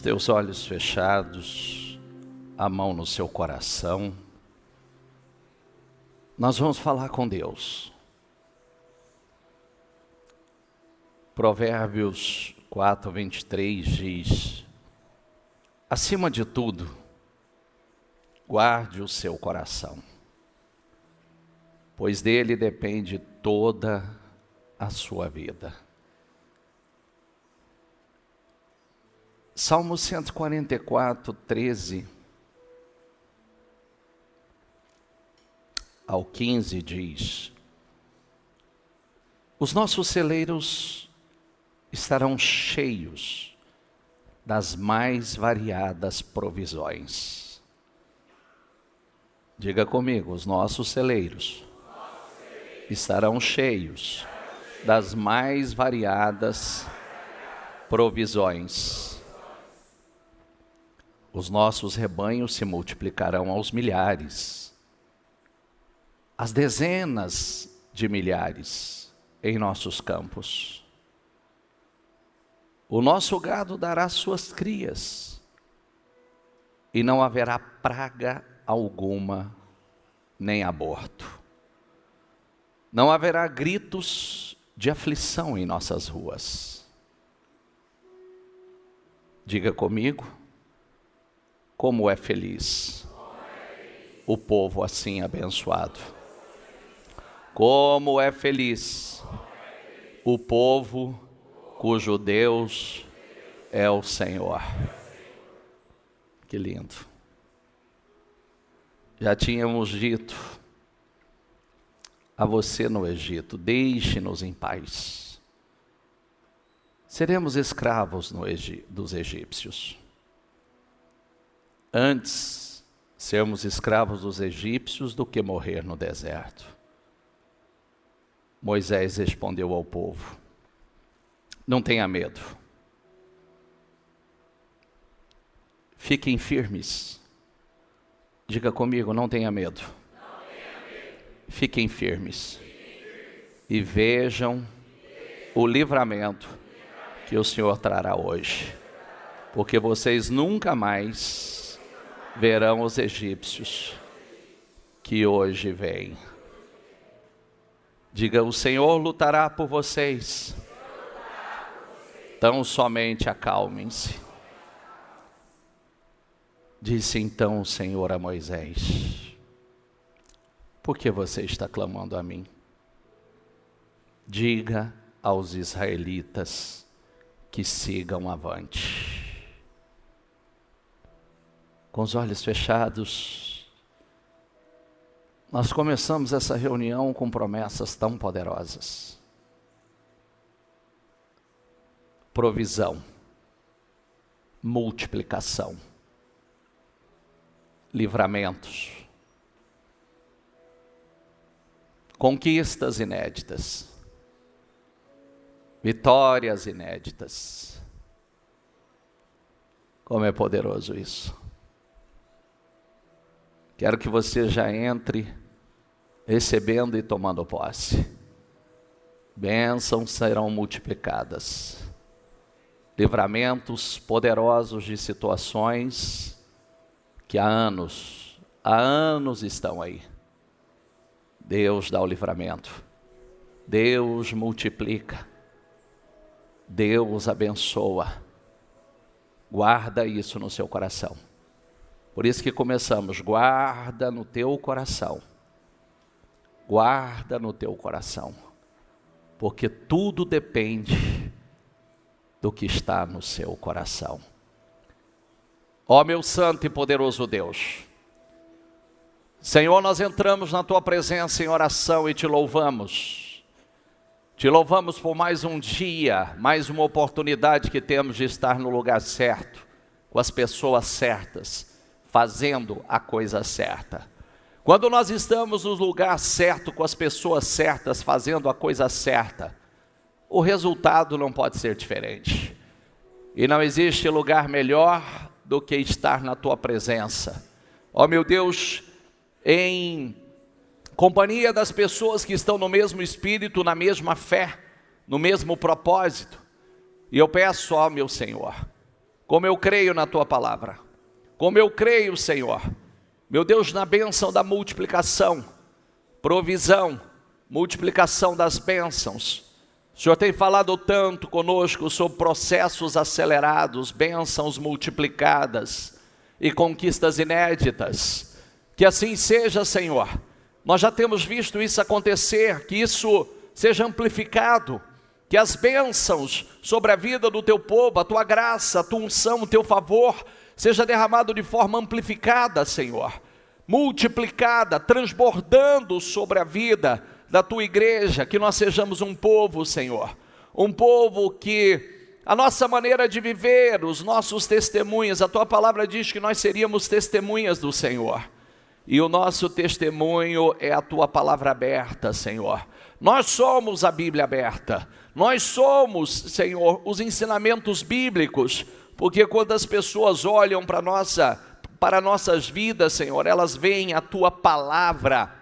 teus olhos fechados, a mão no seu coração. Nós vamos falar com Deus. Provérbios 4:23 diz: acima de tudo, guarde o seu coração, pois dele depende toda a sua vida. Salmo 144, 13 ao 15 diz: os nossos celeiros estarão cheios das mais variadas provisões. Diga comigo, os nossos celeiros estarão cheios das mais variadas provisões. Os nossos rebanhos se multiplicarão aos milhares, às dezenas de milhares em nossos campos. O nosso gado dará suas crias, e não haverá praga alguma, nem aborto. Não haverá gritos de aflição em nossas ruas. Diga comigo, como é feliz o povo assim abençoado. Como é feliz o povo cujo Deus é o Senhor. Que lindo. Já tínhamos dito a você no Egito: deixe-nos em paz. Seremos escravos dos egípcios. Antes sermos escravos dos egípcios do que morrer no deserto. Moisés respondeu ao povo: não tenha medo. Fiquem firmes. Diga comigo, não tenha medo. Fiquem firmes. E vejam o livramento que o Senhor trará hoje. Porque vocês nunca mais verão os egípcios que hoje vêm. Diga, o Senhor lutará por vocês. Tão somente acalmem-se. Disse então o Senhor a Moisés: por que você está clamando a mim? Diga aos israelitas que sigam avante. Com os olhos fechados, nós começamos essa reunião com promessas tão poderosas. Provisão, multiplicação, livramentos, conquistas inéditas, vitórias inéditas. Como é poderoso isso. Quero que você já entre recebendo e tomando posse. Bênçãos serão multiplicadas. Livramentos poderosos de situações que há anos estão aí. Deus dá o livramento. Deus multiplica. Deus abençoa. Guarda isso no seu coração. Por isso que começamos, guarda no teu coração. Guarda no teu coração. Porque tudo depende do que está no seu coração. Ó meu santo e poderoso Deus, Senhor, nós entramos na tua presença em oração e te louvamos. Te louvamos por mais um dia, mais uma oportunidade que temos de estar no lugar certo, com as pessoas certas, fazendo a coisa certa. Quando nós estamos no lugar certo, com as pessoas certas, fazendo a coisa certa, o resultado não pode ser diferente. E não existe lugar melhor do que estar na tua presença. Ó meu Deus, em companhia das pessoas que estão no mesmo espírito, na mesma fé, no mesmo propósito. E eu peço, ó meu Senhor, como eu creio na tua palavra, como eu creio, Senhor, meu Deus, na bênção da multiplicação, provisão, multiplicação das bênçãos. O Senhor tem falado tanto conosco sobre processos acelerados, bênçãos multiplicadas e conquistas inéditas. Que assim seja, Senhor. Nós já temos visto isso acontecer, que isso seja amplificado, que as bênçãos sobre a vida do teu povo, a tua graça, a tua unção, o teu favor, seja derramado de forma amplificada, Senhor, multiplicada, transbordando sobre a vida da tua igreja, que nós sejamos um povo, Senhor, um povo que a nossa maneira de viver, os nossos testemunhos, a tua palavra diz que nós seríamos testemunhas do Senhor, e o nosso testemunho é a tua palavra aberta, Senhor. Nós somos a Bíblia aberta, nós somos, Senhor, os ensinamentos bíblicos, porque quando as pessoas olham para nossas vidas, Senhor, elas veem a tua palavra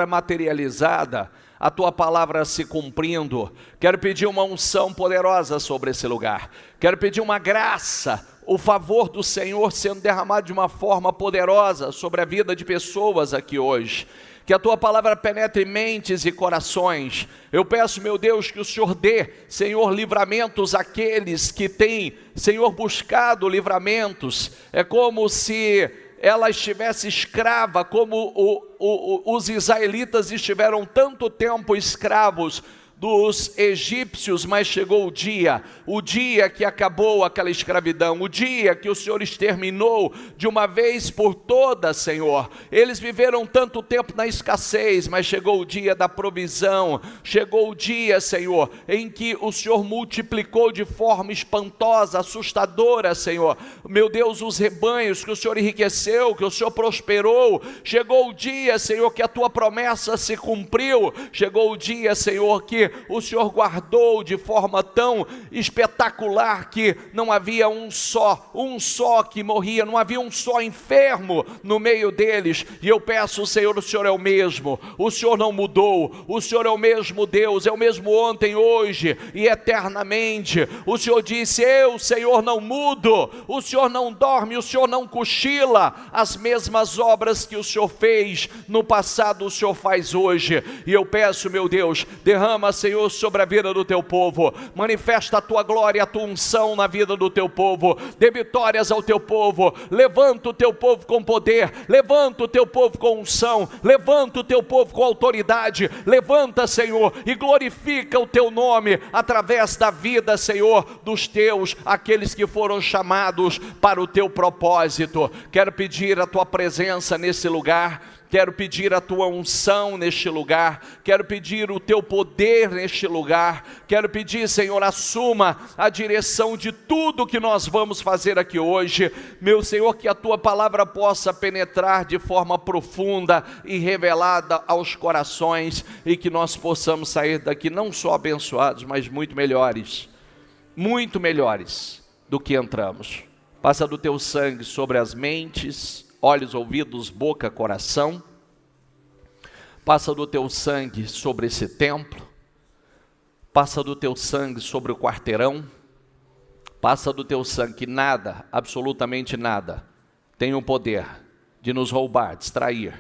materializada, a tua palavra se cumprindo. Quero pedir uma unção poderosa sobre esse lugar, quero pedir uma graça, o favor do Senhor sendo derramado de uma forma poderosa sobre a vida de pessoas aqui hoje. Que a tua palavra penetre mentes e corações. Eu peço, meu Deus, que o Senhor dê, Senhor, livramentos àqueles que têm, Senhor, buscado livramentos. É como se ela estivesse escrava, como os israelitas estiveram tanto tempo escravos dos egípcios, mas chegou o dia que acabou aquela escravidão, o dia que o Senhor exterminou de uma vez por todas, Senhor. Eles viveram tanto tempo na escassez, mas chegou o dia da provisão, chegou o dia, Senhor, em que o Senhor multiplicou de forma espantosa, assustadora, Senhor, meu Deus, os rebanhos, que o Senhor enriqueceu, que o Senhor prosperou. Chegou o dia, Senhor, que a tua promessa se cumpriu. Chegou o dia, Senhor, que o Senhor guardou de forma tão espetacular que não havia um só que morria, não havia um só enfermo no meio deles. E eu peço, Senhor, o Senhor é o mesmo, o Senhor não mudou, o Senhor é o mesmo Deus, é o mesmo ontem, hoje e eternamente. O Senhor disse: eu, Senhor, não mudo, o Senhor não dorme, o Senhor não cochila. As mesmas obras que o Senhor fez no passado, o Senhor faz hoje. E eu peço, meu Deus, derrama, Senhor, sobre a vida do teu povo, manifesta a tua glória, a tua unção na vida do teu povo, dê vitórias ao teu povo, levanta o teu povo com poder, levanta o teu povo com unção, levanta o teu povo com autoridade, levanta, Senhor, e glorifica o teu nome através da vida, Senhor, dos teus, aqueles que foram chamados para o teu propósito. Quero pedir a tua presença nesse lugar, quero pedir a tua unção neste lugar, quero pedir o teu poder neste lugar, quero pedir, Senhor, assuma a direção de tudo que nós vamos fazer aqui hoje, meu Senhor, que a tua palavra possa penetrar de forma profunda e revelada aos corações, e que nós possamos sair daqui não só abençoados, mas muito melhores do que entramos. Passa do teu sangue sobre as mentes, olhos, ouvidos, boca, coração. Passa do teu sangue sobre esse templo. Passa do teu sangue sobre o quarteirão. Passa do teu sangue, que nada, absolutamente nada, tem o poder de nos roubar, distrair.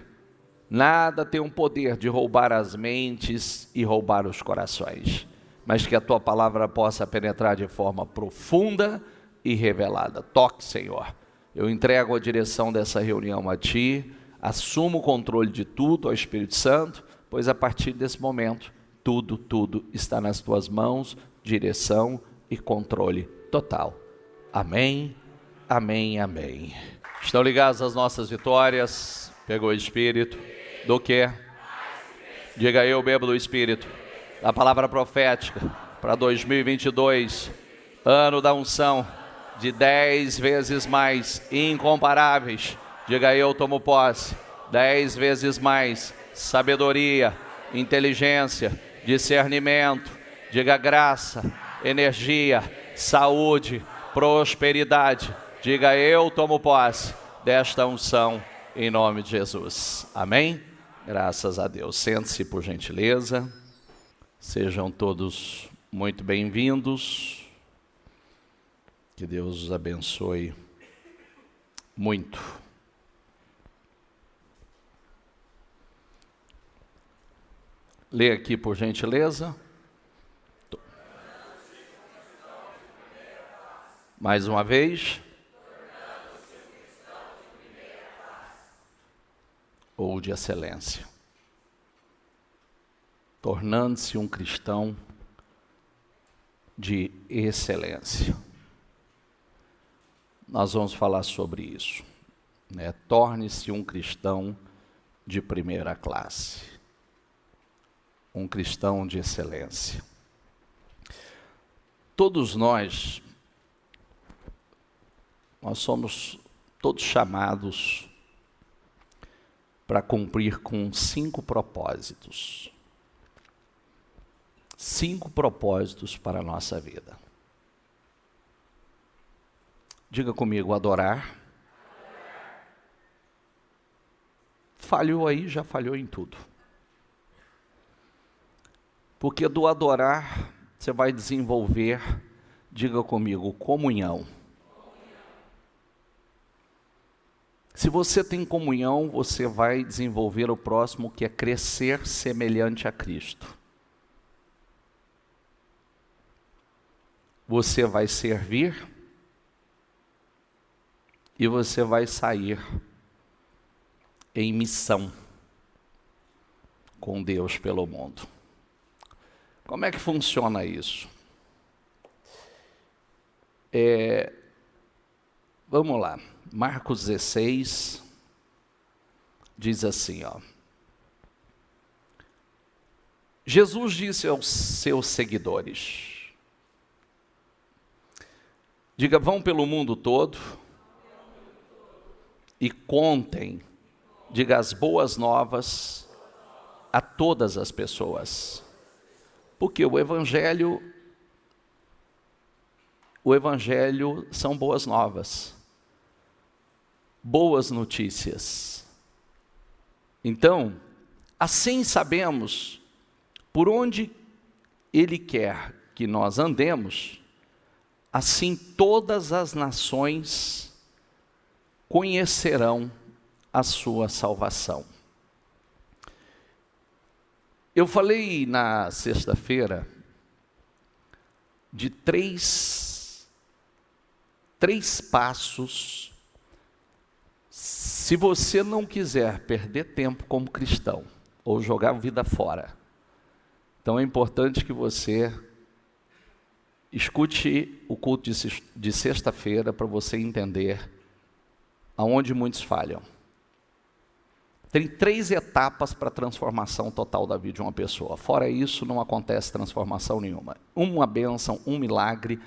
Nada tem o poder de roubar as mentes e roubar os corações. Mas que a tua palavra possa penetrar de forma profunda e revelada. Toque, Senhor. Eu entrego a direção dessa reunião a Ti, assumo o controle de tudo ao Espírito Santo, pois a partir desse momento, tudo está nas Tuas mãos, direção e controle total. Amém, amém, amém. Estão ligados às nossas vitórias? Pegou o Espírito? Do quê? Diga: eu bebo do Espírito. Da palavra profética para 2022, ano da unção, de 10 vezes mais, incomparáveis. Diga: eu tomo posse. 10 vezes mais, sabedoria, inteligência, discernimento. Diga: graça, energia, saúde, prosperidade. Diga: eu tomo posse desta unção em nome de Jesus. Amém? Graças a Deus. Sente-se, por gentileza. Sejam todos muito bem-vindos. Que Deus os abençoe muito. Lê aqui, por gentileza. Mais uma vez. Ou de excelência. Tornando-se um cristão de excelência. Nós vamos falar sobre isso, né? Torne-se um cristão de primeira classe. Um cristão de excelência. Todos nós somos todos chamados para cumprir com 5 propósitos. 5 propósitos para a nossa vida. Diga comigo, adorar. Falhou aí, já falhou em tudo. Porque do adorar, você vai desenvolver, diga comigo, comunhão. Se você tem comunhão, você vai desenvolver o próximo, que é crescer semelhante a Cristo. Você vai servir e você vai sair em missão com Deus pelo mundo. Como é que funciona isso? Vamos lá. Marcos 16 diz assim, ó. Jesus disse aos seus seguidores, diga, vão pelo mundo todo e contem, diga, as boas novas a todas as pessoas. Porque o Evangelho são boas novas, boas notícias. Então, assim sabemos por onde Ele quer que nós andemos, assim todas as nações conhecerão a sua salvação. Eu falei na sexta-feira de três passos. Se você não quiser perder tempo como cristão, ou jogar a vida fora, então é importante que você escute o culto de sexta-feira para você entender aonde muitos falham. Tem 3 etapas para a transformação total da vida de uma pessoa. Fora isso, não acontece transformação nenhuma. Uma bênção, um milagre,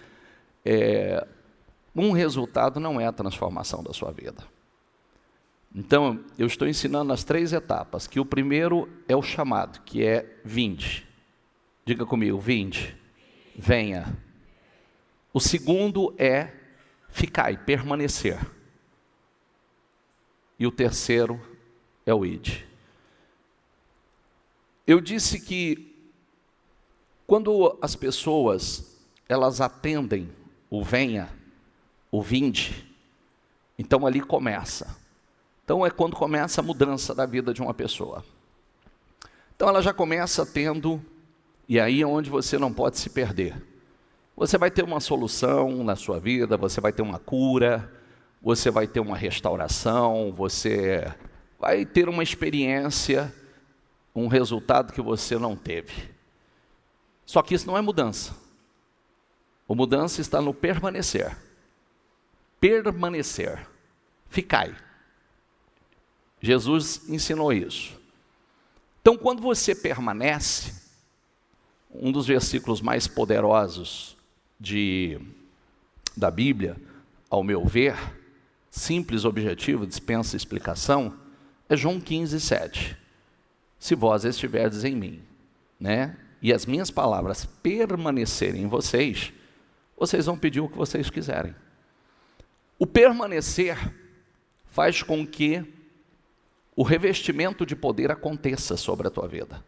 um resultado não é a transformação da sua vida. Então, eu estou ensinando as 3 etapas, que o primeiro é o chamado, que é vinde. Diga comigo, vinde, venha. O segundo é ficai, permanecer. E o terceiro é o ide. Eu disse que quando as pessoas elas atendem o venha, o vinde, então ali começa. Então é quando começa a mudança da vida de uma pessoa. Então ela já começa tendo, e aí é onde você não pode se perder. Você vai ter uma solução na sua vida, você vai ter uma cura, você vai ter uma restauração, você vai ter uma experiência, um resultado que você não teve. Só que isso não é mudança. A mudança está no permanecer. Permanecer. Ficai. Jesus ensinou isso. Então, quando você permanece, um dos versículos mais poderosos da Bíblia, ao meu ver, simples, objetivo, dispensa explicação, é João 15, 7. Se vós estiverdes em mim, né? E as minhas palavras permanecerem em vocês, vocês vão pedir o que vocês quiserem. O permanecer faz com que o revestimento de poder aconteça sobre a tua vida.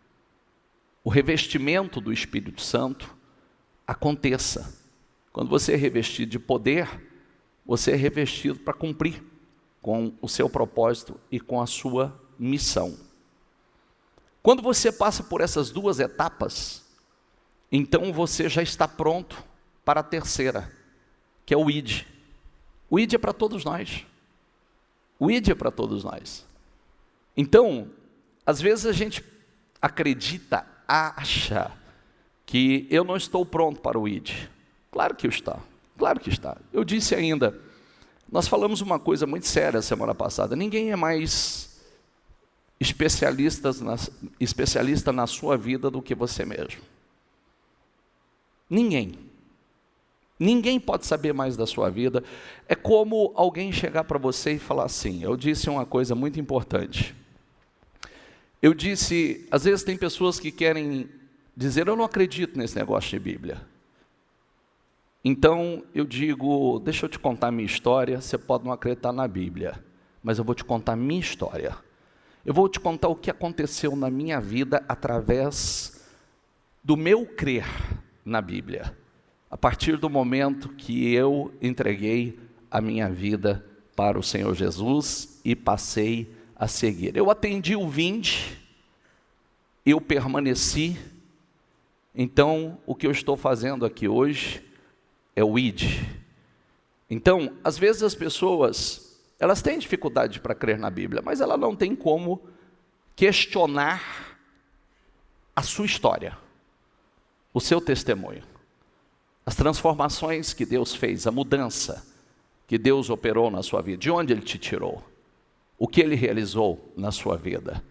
O revestimento do Espírito Santo aconteça. Quando você é revestido de poder, você é revestido para cumprir com o seu propósito e com a sua missão. Quando você passa por essas duas etapas, então você já está pronto para a terceira, que é o ID. O ID é para todos nós. O ID é para todos nós. Então, às vezes a gente acredita, acha que eu não estou pronto para o ID. Claro que está, claro que está. Eu disse ainda, nós falamos uma coisa muito séria semana passada, ninguém é mais especialista na sua vida do que você mesmo. Ninguém. Ninguém pode saber mais da sua vida. É como alguém chegar para você e falar assim, eu disse uma coisa muito importante. Eu disse, às vezes tem pessoas que querem dizer, eu não acredito nesse negócio de Bíblia. Então eu digo, deixa eu te contar a minha história, você pode não acreditar na Bíblia, mas eu vou te contar a minha história. Eu vou te contar o que aconteceu na minha vida através do meu crer na Bíblia. A partir do momento que eu entreguei a minha vida para o Senhor Jesus e passei a seguir. Eu atendi o vinde, eu permaneci, então o que eu estou fazendo aqui hoje é o ID. Então, às vezes as pessoas, elas têm dificuldade para crer na Bíblia, mas ela não tem como questionar a sua história, o seu testemunho. As transformações que Deus fez, a mudança que Deus operou na sua vida, de onde Ele te tirou, o que Ele realizou na sua vida.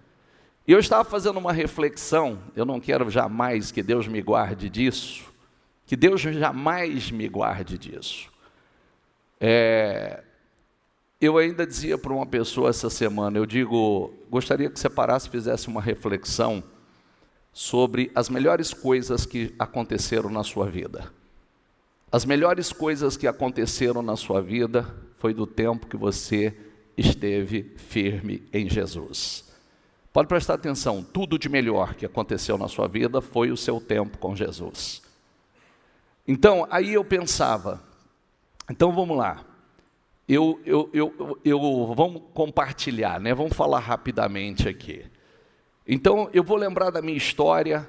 E eu estava fazendo uma reflexão, eu não quero jamais que Deus me guarde disso, que Deus jamais me guarde disso. Eu ainda dizia para uma pessoa essa semana, eu digo, gostaria que você parasse e fizesse uma reflexão sobre as melhores coisas que aconteceram na sua vida. As melhores coisas que aconteceram na sua vida foi do tempo que você esteve firme em Jesus. Pode prestar atenção, tudo de melhor que aconteceu na sua vida foi o seu tempo com Jesus. Então, aí eu pensava, então vamos lá, vamos compartilhar, né? Vamos falar rapidamente aqui. Então, eu vou lembrar da minha história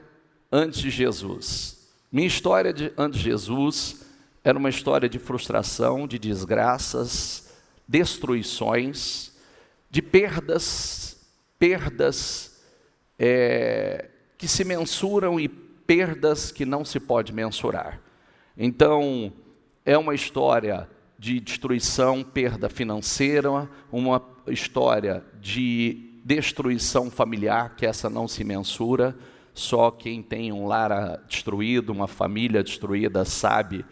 antes de Jesus. Minha história antes de Jesus era uma história de frustração, de desgraças, destruições, de perdas que se mensuram e perdas que não se pode mensurar. Então, é uma história de destruição, perda financeira, uma história de destruição familiar, que essa não se mensura, só quem tem um lar destruído, uma família destruída, sabe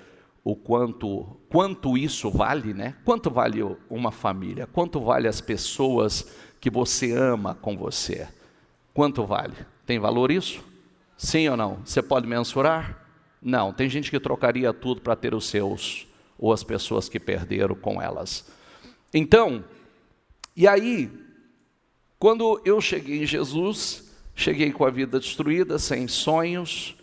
o quanto isso vale, né? Quanto vale uma família? Quanto vale as pessoas que você ama com você? Quanto vale? Tem valor isso? Sim ou não? Você pode mensurar? Não, tem gente que trocaria tudo para ter os seus, ou as pessoas que perderam com elas. Então, e aí, quando eu cheguei em Jesus, cheguei com a vida destruída, sem sonhos,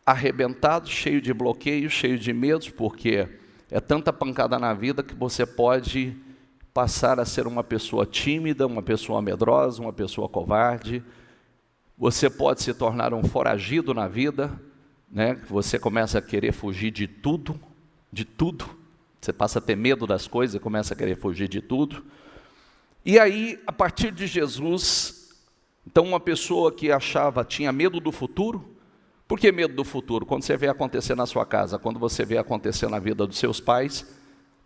arrebentado, cheio de bloqueios, cheio de medos, porque é tanta pancada na vida que você pode passar a ser uma pessoa tímida, uma pessoa medrosa, uma pessoa covarde. Você pode se tornar um foragido na vida, né? Você começa a querer fugir de tudo, de tudo. Você passa a ter medo das coisas e começa a querer fugir de tudo. E aí, a partir de Jesus, então uma pessoa que tinha medo do futuro. Por que medo do futuro? Quando você vê acontecer na sua casa, quando você vê acontecer na vida dos seus pais,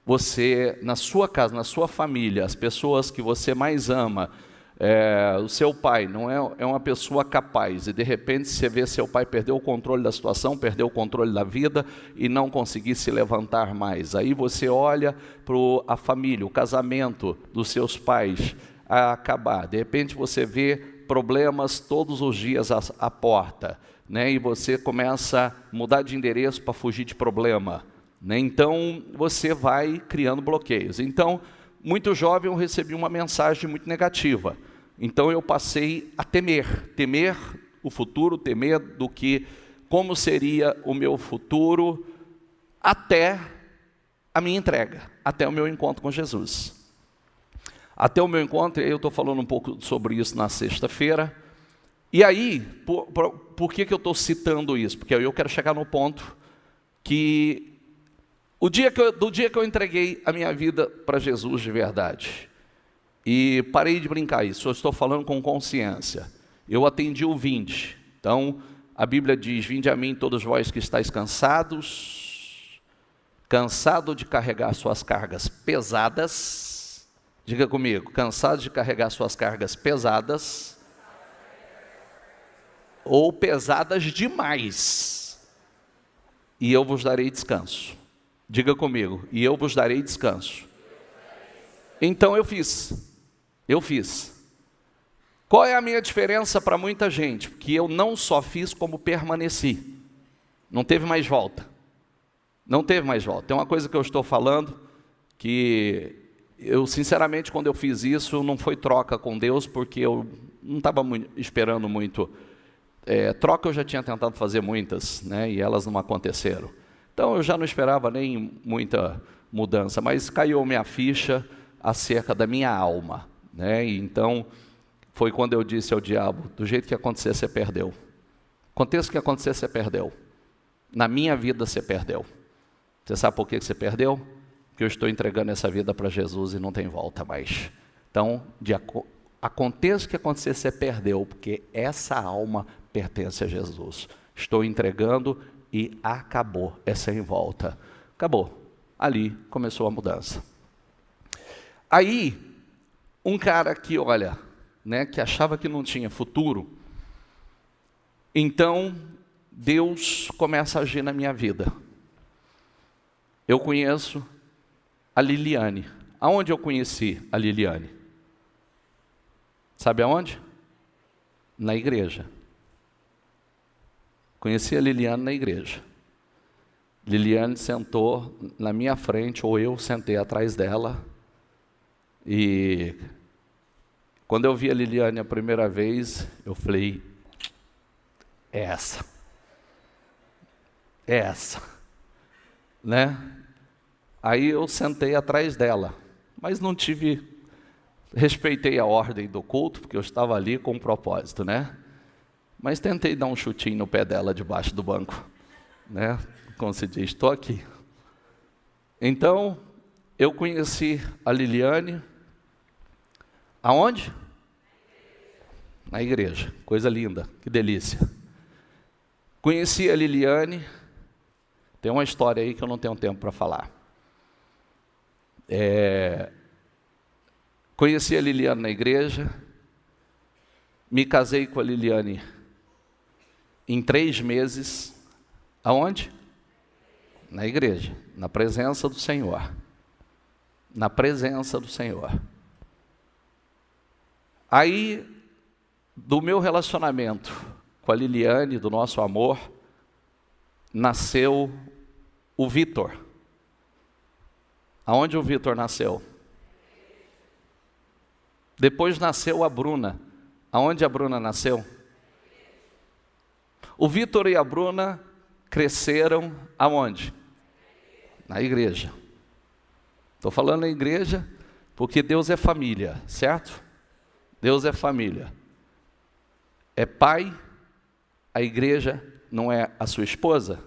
você, na sua casa, na sua família, as pessoas que você mais ama, o seu pai não é uma pessoa capaz, e de repente você vê seu pai perder o controle da situação, perder o controle da vida e não conseguir se levantar mais. Aí você olha para a família, o casamento dos seus pais a acabar. De repente você vê problemas todos os dias à porta, né? E você começa a mudar de endereço para fugir de problema, né? Então você vai criando bloqueios. Então, muito jovem eu recebi uma mensagem muito negativa. Então eu passei a temer o futuro, temer como seria o meu futuro até a minha entrega, até o meu encontro com Jesus. Até o meu encontro, eu estou falando um pouco sobre isso na sexta-feira. E aí, por que eu estou citando isso? Porque eu quero chegar no ponto que do dia que eu entreguei a minha vida para Jesus de verdade, e parei de brincar isso, eu estou falando com consciência. Eu atendi o vinde. Então, a Bíblia diz: vinde a mim todos vós que estáis cansados, cansado de carregar suas cargas pesadas. Diga comigo, cansado de carregar suas cargas pesadas, ou pesadas demais, e eu vos darei descanso. Diga comigo, e eu vos darei descanso. Então eu fiz. Qual é a minha diferença para muita gente? Que eu não só fiz, como permaneci. Não teve mais volta. Tem uma coisa que eu estou falando, que eu sinceramente, quando eu fiz isso, não foi troca com Deus, porque eu não estava esperando muito. Troca eu já tinha tentado fazer muitas, né, e elas não aconteceram. Então eu já não esperava nem muita mudança, mas caiu minha ficha acerca da minha alma, né? E então foi quando eu disse ao diabo: do jeito que acontecer, você perdeu. Aconteça o que acontecer, você perdeu. Na minha vida você perdeu. Você sabe por que você perdeu? Porque eu estou entregando essa vida para Jesus e não tem volta mais. Então, aconteça o que acontecer, você perdeu, porque essa alma pertence a Jesus. Estou entregando e acabou, é sem volta. Acabou. Ali começou a mudança. Aí, um cara que, olha, né, que achava que não tinha futuro, então Deus começa a agir na minha vida. Eu conheço a Liliane. Aonde eu conheci a Liliane? Sabe aonde? Na igreja. Conheci a Liliane na igreja. Liliane sentou na minha frente, ou eu sentei atrás dela. E quando eu vi a Liliane a primeira vez, eu falei: é essa. É essa. Né? Aí eu sentei atrás dela, mas não respeitei a ordem do culto, porque eu estava ali com um propósito, né? Mas tentei dar um chutinho no pé dela debaixo do banco, né? Como se diz, estou aqui. Então, eu conheci a Liliane, aonde? Na igreja, coisa linda, que delícia. Conheci a Liliane, tem uma história aí que eu não tenho tempo para falar. Conheci a Liliane na igreja, me casei com a Liliane em 3 meses, aonde? Na igreja, na presença do Senhor. Na presença do Senhor. Aí, do meu relacionamento com a Liliane, do nosso amor, nasceu o Vitor. Aonde o Vitor nasceu? Depois nasceu a Bruna. Aonde a Bruna nasceu? O Vitor e a Bruna cresceram aonde? Na igreja. Estou falando na igreja porque Deus é família, certo? Deus é família. É pai, a igreja não é a sua esposa?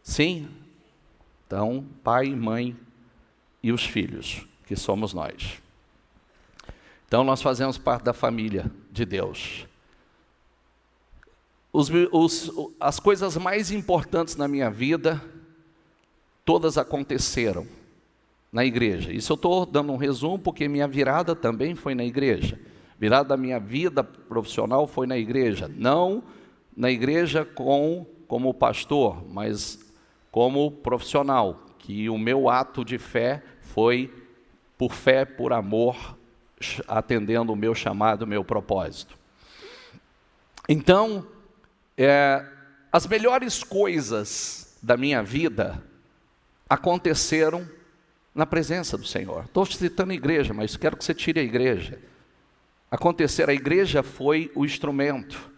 Sim? Então, pai, mãe e os filhos, que somos nós. Então, nós fazemos parte da família de Deus. As coisas mais importantes na minha vida, todas aconteceram na igreja. Isso eu estou dando um resumo, porque minha virada também foi na igreja. Virada da minha vida profissional foi na igreja. Não na igreja como pastor, mas como profissional. Que o meu ato de fé foi por fé, por amor, atendendo o meu chamado, o meu propósito. Então, as melhores coisas da minha vida aconteceram na presença do Senhor. Estou citando a igreja, mas quero que você tire a igreja. A igreja foi o instrumento,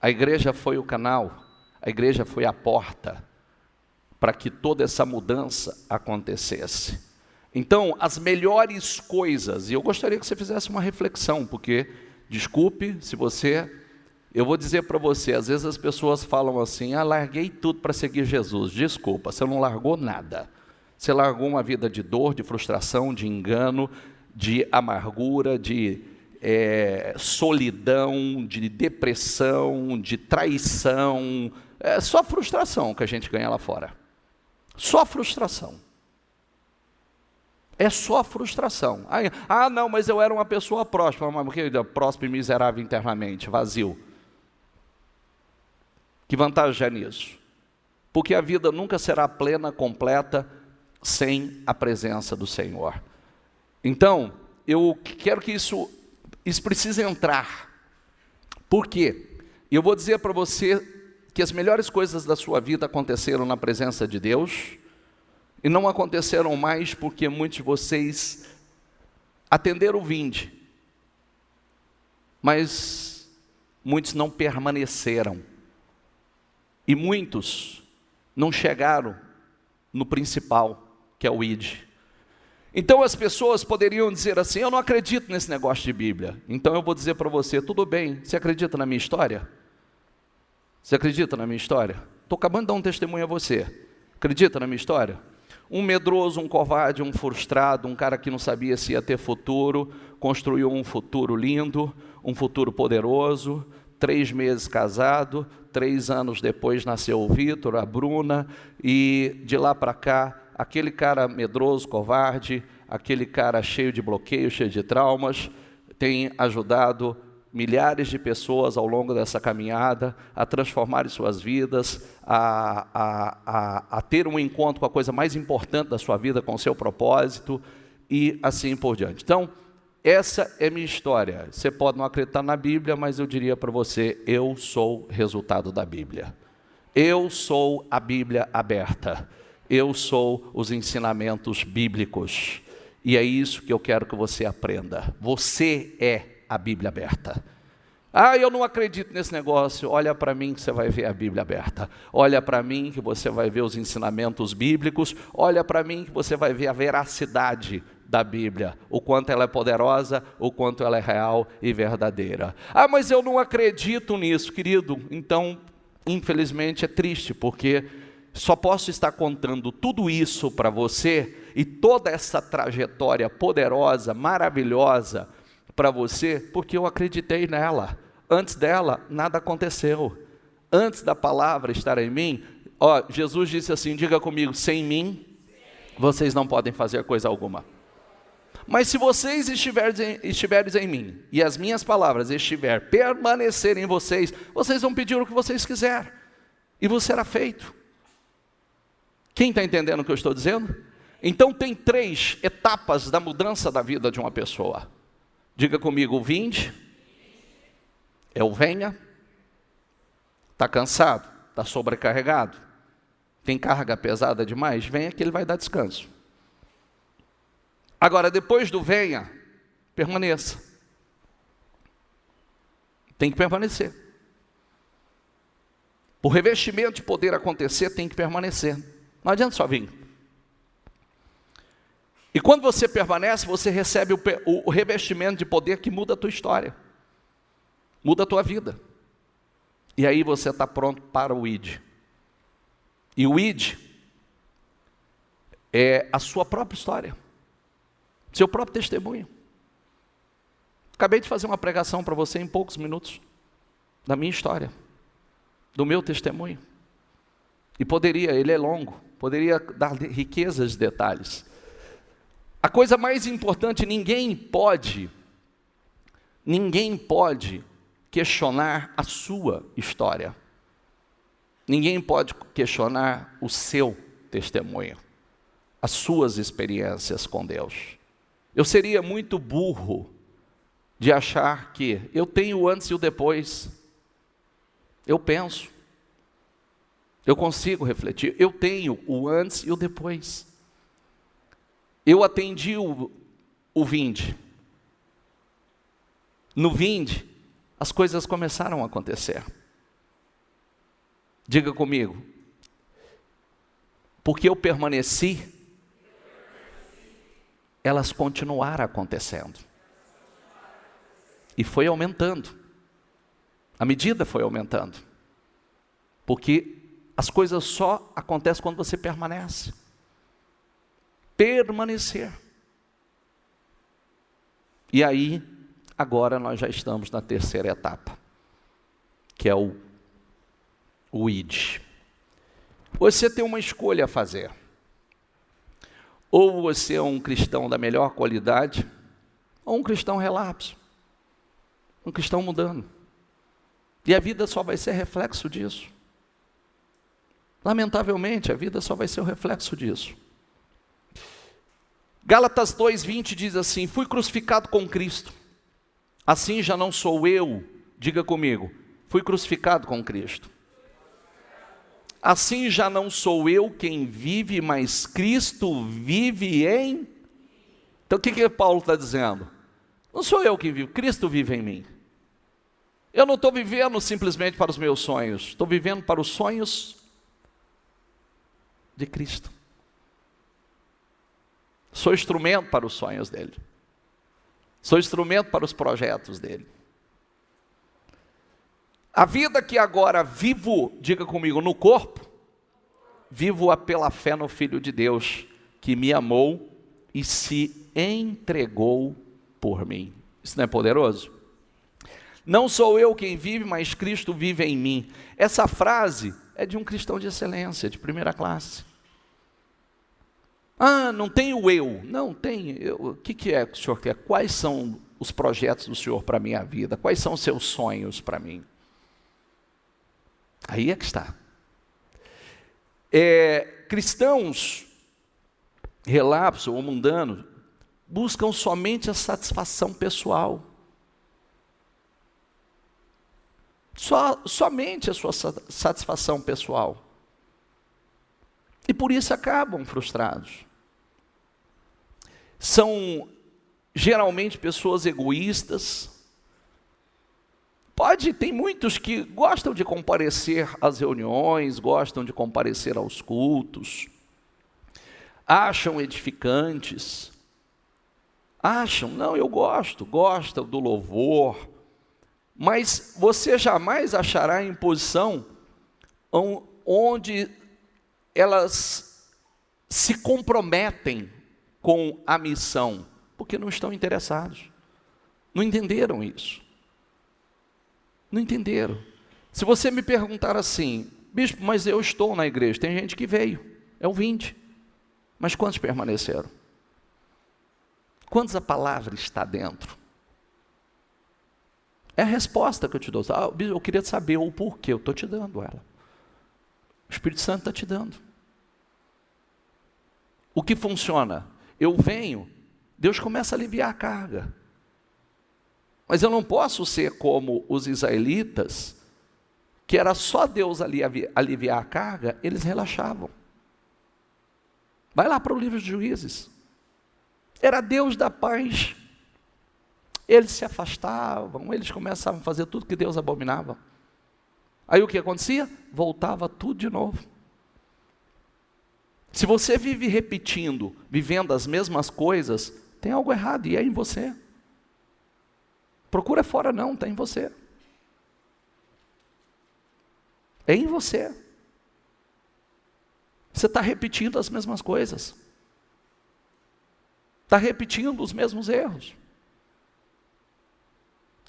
a igreja foi o canal, a igreja foi a porta para que toda essa mudança acontecesse. Então, as melhores coisas, e eu gostaria que você fizesse uma reflexão, porque, desculpe se você, eu vou dizer para você, às vezes as pessoas falam assim, larguei tudo para seguir Jesus. Desculpa, você não largou nada. Você largou uma vida de dor, de frustração, de engano, de amargura, de solidão, de depressão, de traição. É só frustração que a gente ganha lá fora. Só frustração. É só frustração. Não, mas eu era uma pessoa próspera. Mas que próspero e miserável internamente, vazio. Que vantagem é nisso? Porque a vida nunca será plena, completa, sem a presença do Senhor. Então, eu quero que isso precisa entrar. Por quê? Eu vou dizer para você que as melhores coisas da sua vida aconteceram na presença de Deus, e não aconteceram mais porque muitos de vocês atenderam o vinde, mas muitos não permaneceram, e muitos não chegaram no principal, que é o id. Então as pessoas poderiam dizer assim, eu não acredito nesse negócio de Bíblia. Então eu vou dizer para você, tudo bem, você acredita na minha história? Você acredita na minha história? Estou acabando de dar um testemunho a você. Acredita na minha história? Um medroso, um covarde, um frustrado, um cara que não sabia se ia ter futuro, construiu um futuro lindo, um futuro poderoso, 3 meses casado, 3 anos depois nasceu o Vitor, a Bruna, e de lá para cá, aquele cara medroso, covarde, aquele cara cheio de bloqueios, cheio de traumas, tem ajudado milhares de pessoas ao longo dessa caminhada a transformarem suas vidas, a ter um encontro com a coisa mais importante da sua vida, com o seu propósito, e assim por diante. Então, essa é minha história. Você pode não acreditar na Bíblia, mas eu diria para você, eu sou resultado da Bíblia. Eu sou a Bíblia aberta. Eu sou os ensinamentos bíblicos. E é isso que eu quero que você aprenda. Você é a Bíblia aberta. Eu não acredito nesse negócio. Olha para mim que você vai ver a Bíblia aberta. Olha para mim que você vai ver os ensinamentos bíblicos. Olha para mim que você vai ver a veracidade da Bíblia. O quanto ela é poderosa, o quanto ela é real e verdadeira. Mas eu não acredito nisso, querido. Então, infelizmente é triste, porque só posso estar contando tudo isso para você e toda essa trajetória poderosa, maravilhosa para você, porque eu acreditei nela. Antes dela, nada aconteceu. Antes da palavra estar em mim, Jesus disse assim, diga comigo, sem mim, vocês não podem fazer coisa alguma. Mas se vocês estiverem em mim, e as minhas palavras permanecerem em vocês, vocês vão pedir o que vocês quiserem, e vos será feito. Quem está entendendo o que eu estou dizendo? Então tem 3 etapas da mudança da vida de uma pessoa. Diga comigo, o vinde, é o venha, está cansado, está sobrecarregado, tem carga pesada demais, venha que ele vai dar descanso. Agora, depois do venha, permaneça. Tem que permanecer. O revestimento de poder acontecer tem que permanecer. Não adianta só vir. E quando você permanece, você recebe o revestimento de poder que muda a tua história. Muda a tua vida. E aí você está pronto para o id. E o id é a sua própria história. Seu próprio testemunho. Acabei de fazer uma pregação para você em poucos minutos. Da minha história. Do meu testemunho. E ele é longo. Poderia dar riquezas de detalhes. A coisa mais importante, ninguém pode questionar a sua história. Ninguém pode questionar o seu testemunho, as suas experiências com Deus. Eu seria muito burro de achar que eu tenho o antes e o depois. Eu penso, eu consigo refletir, eu tenho o antes e o depois. Eu atendi o vinde. No vinde, as coisas começaram a acontecer. Diga comigo, porque eu permaneci, elas continuaram acontecendo. E foi aumentando. A medida foi aumentando. Porque as coisas só acontecem quando você permanece. Permanecer. E aí, agora nós já estamos na terceira etapa, que é o ID. Você tem uma escolha a fazer. Ou você é um cristão da melhor qualidade, ou um cristão relapso. Um cristão mudando. E a vida só vai ser reflexo disso. Lamentavelmente, a vida só vai ser o reflexo disso. Gálatas 2:20 diz assim: fui crucificado com Cristo. Assim já não sou eu, diga comigo, fui crucificado com Cristo. Assim já não sou eu quem vive, mas Cristo vive em... Então o que Paulo está dizendo? Não sou eu quem vive, Cristo vive em mim. Eu não estou vivendo simplesmente para os meus sonhos, estou vivendo para os sonhos de Cristo. Sou instrumento para os sonhos dele. Sou instrumento para os projetos dele. A vida que agora vivo, diga comigo, no corpo, vivo-a pela fé no Filho de Deus, que me amou e se entregou por mim. Isso não é poderoso? Não sou eu quem vive, mas Cristo vive em mim. Essa frase é de um cristão de excelência, de primeira classe. Ah, não tem o eu. Não, tem. O que é que o senhor quer? Quais são os projetos do senhor para a minha vida? Quais são os seus sonhos para mim? Aí é que está. Cristãos relapso ou mundanos buscam somente a satisfação pessoal. Somente a sua satisfação pessoal. E por isso acabam frustrados. São geralmente pessoas egoístas. Tem muitos que gostam de comparecer às reuniões, gostam de comparecer aos cultos, acham edificantes, não, eu gostam do louvor, mas você jamais achará em posição onde elas se comprometem com a missão, porque não estão interessados, não entenderam isso. Não entenderam. Se você me perguntar assim, bispo, mas eu estou na igreja, tem gente que veio, é o 20, mas quantos permaneceram? Quantos a palavra está dentro? É a resposta que eu te dou. Eu queria saber o porquê, eu estou te dando ela. O Espírito Santo está te dando. O que funciona? Eu venho, Deus começa a aliviar a carga. Mas eu não posso ser como os israelitas, que era só Deus aliviar a carga, eles relaxavam. Vai lá para o livro de Juízes. Era Deus da paz. Eles se afastavam, eles começavam a fazer tudo que Deus abominava. Aí o que acontecia? Voltava tudo de novo. Se você vive repetindo, vivendo as mesmas coisas, tem algo errado, e é em você. Procura fora não, está em você. É em você. Você está repetindo as mesmas coisas. Está repetindo os mesmos erros.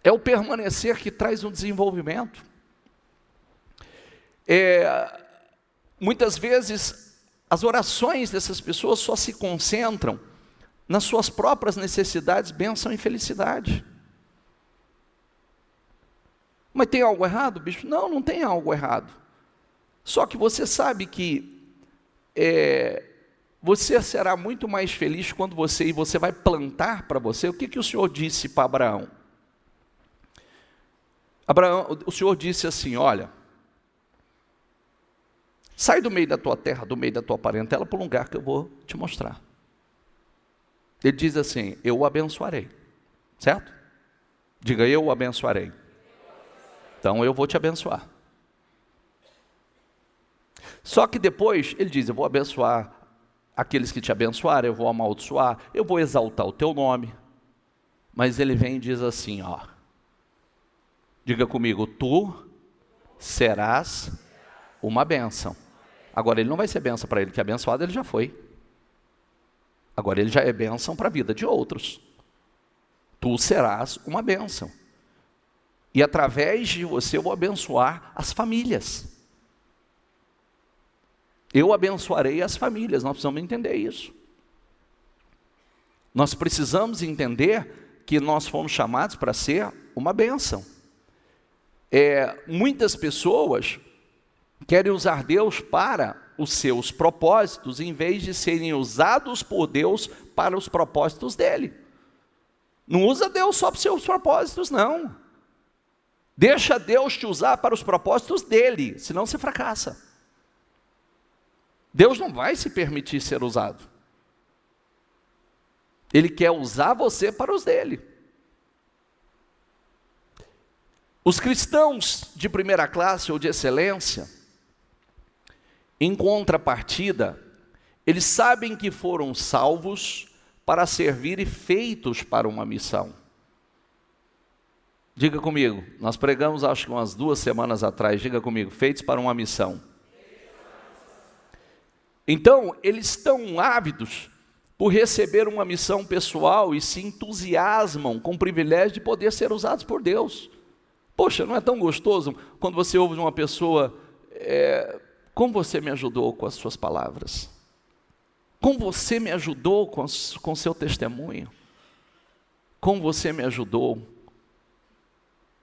É o permanecer que traz um desenvolvimento. Muitas vezes, as orações dessas pessoas só se concentram nas suas próprias necessidades, bênção e felicidade. Mas tem algo errado, bicho? Não, não tem algo errado. Só que você sabe que você será muito mais feliz quando você vai plantar para você. O que o Senhor disse para Abraão? O Senhor disse assim, olha, sai do meio da tua terra, do meio da tua parentela, para um lugar que eu vou te mostrar. Ele diz assim, eu o abençoarei, certo? Diga, eu o abençoarei. Então eu vou te abençoar. Só que depois ele diz, eu vou abençoar aqueles que te abençoarem, eu vou amaldiçoar, eu vou exaltar o teu nome. Mas ele vem e diz assim, ó, diga comigo, tu serás uma bênção. Agora ele não vai ser bênção para ele, que abençoado ele já foi. Agora ele já é bênção para a vida de outros. Tu serás uma bênção. E através de você eu vou abençoar as famílias. Eu abençoarei as famílias, nós precisamos entender isso. Nós precisamos entender que nós fomos chamados para ser uma bênção. Muitas pessoas querem usar Deus para os seus propósitos, em vez de serem usados por Deus para os propósitos dele. Não usa Deus só para os seus propósitos, não. Deixa Deus te usar para os propósitos dele, senão você fracassa. Deus não vai se permitir ser usado. Ele quer usar você para os dele. Os cristãos de primeira classe ou de excelência, em contrapartida, eles sabem que foram salvos para servir e feitos para uma missão. Diga comigo, nós pregamos acho que umas 2 semanas atrás, diga comigo, feitos para uma missão. Então, eles estão ávidos por receber uma missão pessoal e se entusiasmam com o privilégio de poder ser usados por Deus. Poxa, não é tão gostoso quando você ouve de uma pessoa, como você me ajudou com as suas palavras? Como você me ajudou com o seu testemunho? Como você me ajudou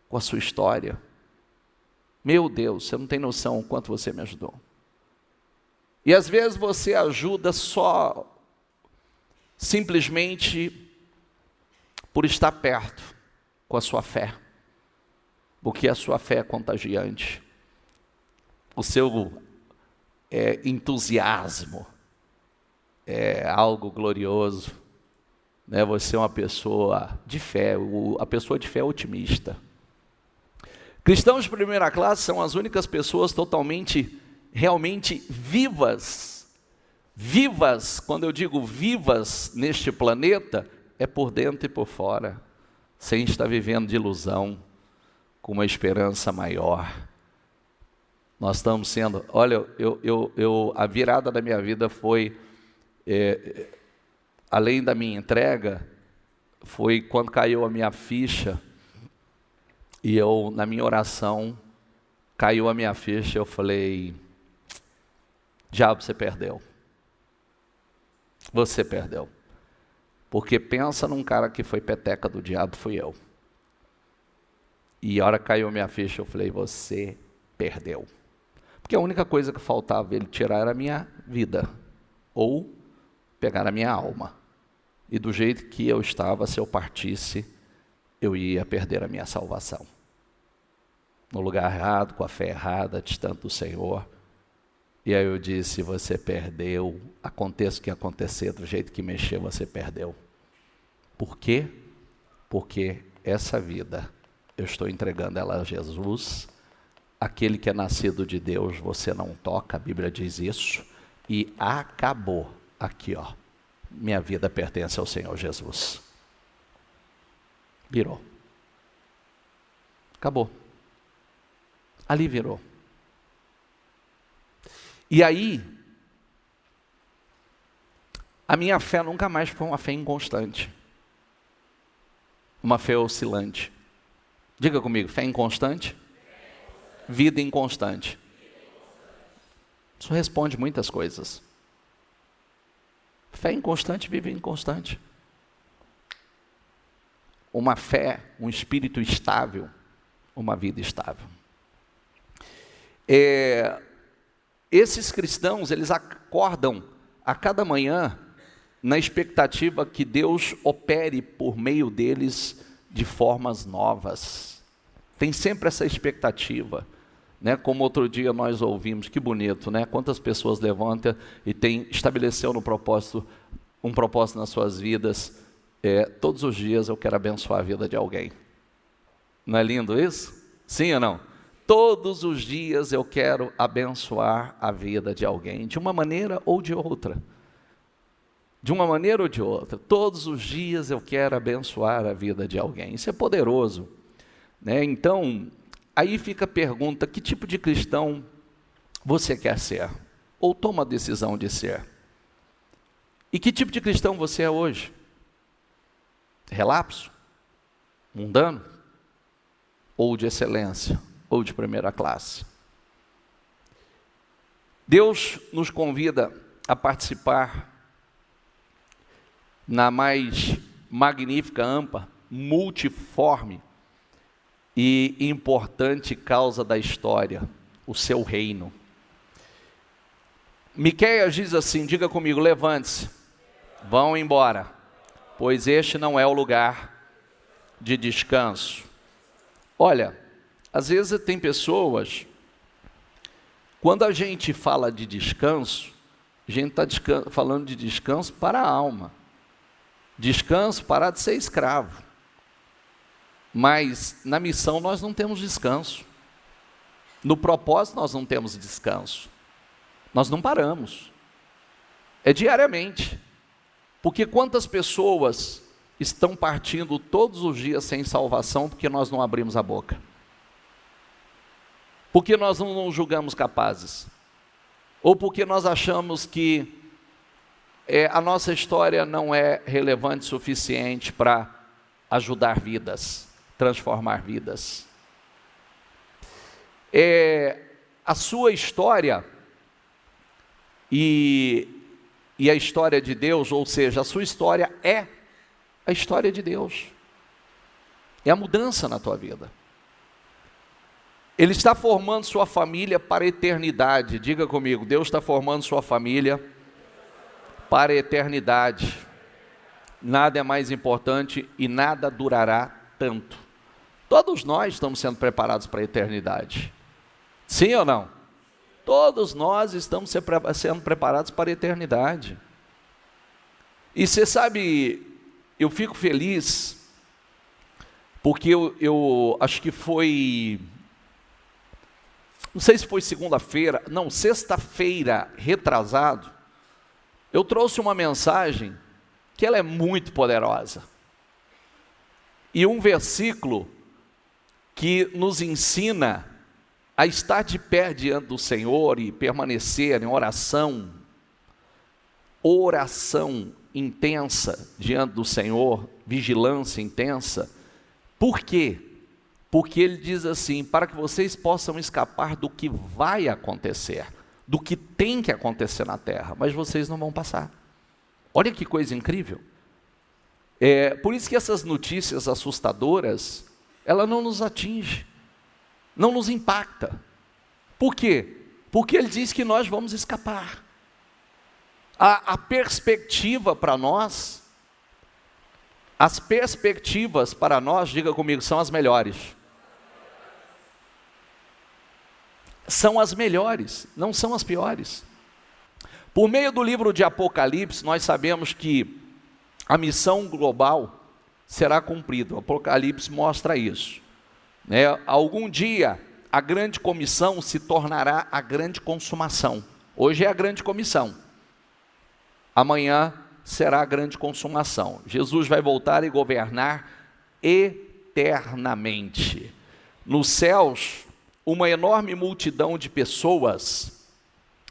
com a sua história? Meu Deus, você não tem noção o quanto você me ajudou. E às vezes você ajuda só simplesmente por estar perto com a sua fé, porque a sua fé é contagiante. O seu entusiasmo é algo glorioso, né? Você é uma pessoa de fé, a pessoa de fé é otimista. Cristãos de primeira classe são as únicas pessoas totalmente, realmente vivas. Vivas, quando eu digo vivas neste planeta, é por dentro e por fora, sem estar vivendo de ilusão, com uma esperança maior. Nós estamos sendo, olha, a virada da minha vida foi, além da minha entrega, foi quando caiu a minha ficha, e na minha oração, caiu a minha ficha, eu falei, diabo, você perdeu. Você perdeu. Porque pensa num cara que foi peteca do diabo, fui eu. E a hora que caiu a minha ficha, eu falei, você perdeu. Porque a única coisa que faltava ele tirar era a minha vida, ou pegar a minha alma. E do jeito que eu estava, se eu partisse, eu ia perder a minha salvação. No lugar errado, com a fé errada, distante do Senhor. E aí eu disse, você perdeu, aconteça o que acontecer, do jeito que mexer, você perdeu. Por quê? Porque essa vida, eu estou entregando ela a Jesus. Aquele que é nascido de Deus, você não toca, a Bíblia diz isso. E acabou, aqui ó, minha vida pertence ao Senhor Jesus. Virou. Acabou. Ali virou. E aí, a minha fé nunca mais foi uma fé inconstante. Uma fé oscilante. Diga comigo, fé inconstante? Vida inconstante. Isso responde muitas coisas. Fé inconstante vive inconstante. Uma fé, um espírito estável, uma vida estável. Esses cristãos, eles acordam a cada manhã na expectativa que Deus opere por meio deles de formas novas. Tem sempre essa expectativa, né? Como outro dia nós ouvimos, que bonito, né? Quantas pessoas levantam e estabeleceu um propósito nas suas vidas. Todos os dias eu quero abençoar a vida de alguém. Não é lindo isso? Sim ou não? Todos os dias eu quero abençoar a vida de alguém, de uma maneira ou de outra. De uma maneira ou de outra. Todos os dias eu quero abençoar a vida de alguém. Isso é poderoso, né? Então, aí fica a pergunta: que tipo de cristão você quer ser? Ou toma a decisão de ser? E que tipo de cristão você é hoje? Relapso? Mundano? Ou de excelência? Ou de primeira classe? Deus nos convida a participar na mais magnífica, ampla, multiforme e importante causa da história, o seu reino. Miqueias diz assim, diga comigo: levante-se, vão embora, pois este não é o lugar de descanso. Olha, às vezes tem pessoas, quando a gente fala de descanso, a gente está falando de descanso para a alma. Descanso, parar de ser escravo. Mas na missão nós não temos descanso. No propósito nós não temos descanso. Nós não paramos. É diariamente. Porque quantas pessoas estão partindo todos os dias sem salvação porque nós não abrimos a boca? Porque nós não nos julgamos capazes? Ou porque nós achamos que a nossa história não é relevante o suficiente para ajudar vidas, transformar vidas? A sua história e a história de Deus, ou seja, a sua história é a história de Deus. É a mudança na tua vida. Ele está formando sua família para a eternidade. Diga comigo: Deus está formando sua família para a eternidade. Nada é mais importante e nada durará tanto. Todos nós estamos sendo preparados para a eternidade. Sim ou não? Todos nós estamos sendo preparados para a eternidade. E você sabe, eu fico feliz, porque eu acho que foi, não sei se foi segunda-feira, não, sexta-feira retrasado, eu trouxe uma mensagem que ela é muito poderosa. E um versículo que nos ensina a estar de pé diante do Senhor e permanecer em oração intensa diante do Senhor, vigilância intensa. Por quê? Porque ele diz assim: para que vocês possam escapar do que vai acontecer, do que tem que acontecer na terra, mas vocês não vão passar. Olha que coisa incrível. Por isso que essas notícias assustadoras, ela não nos atinge, não nos impacta. Por quê? Porque ele diz que nós vamos escapar. A perspectiva para nós, as perspectivas para nós, diga comigo, são as melhores. São as melhores, não são as piores. Por meio do livro de Apocalipse, nós sabemos que a missão global será cumprida. O Apocalipse mostra isso, né? Algum dia a grande comissão se tornará a grande consumação. Hoje é a grande comissão, amanhã será a grande consumação. Jesus vai voltar e governar eternamente. Nos céus, uma enorme multidão de pessoas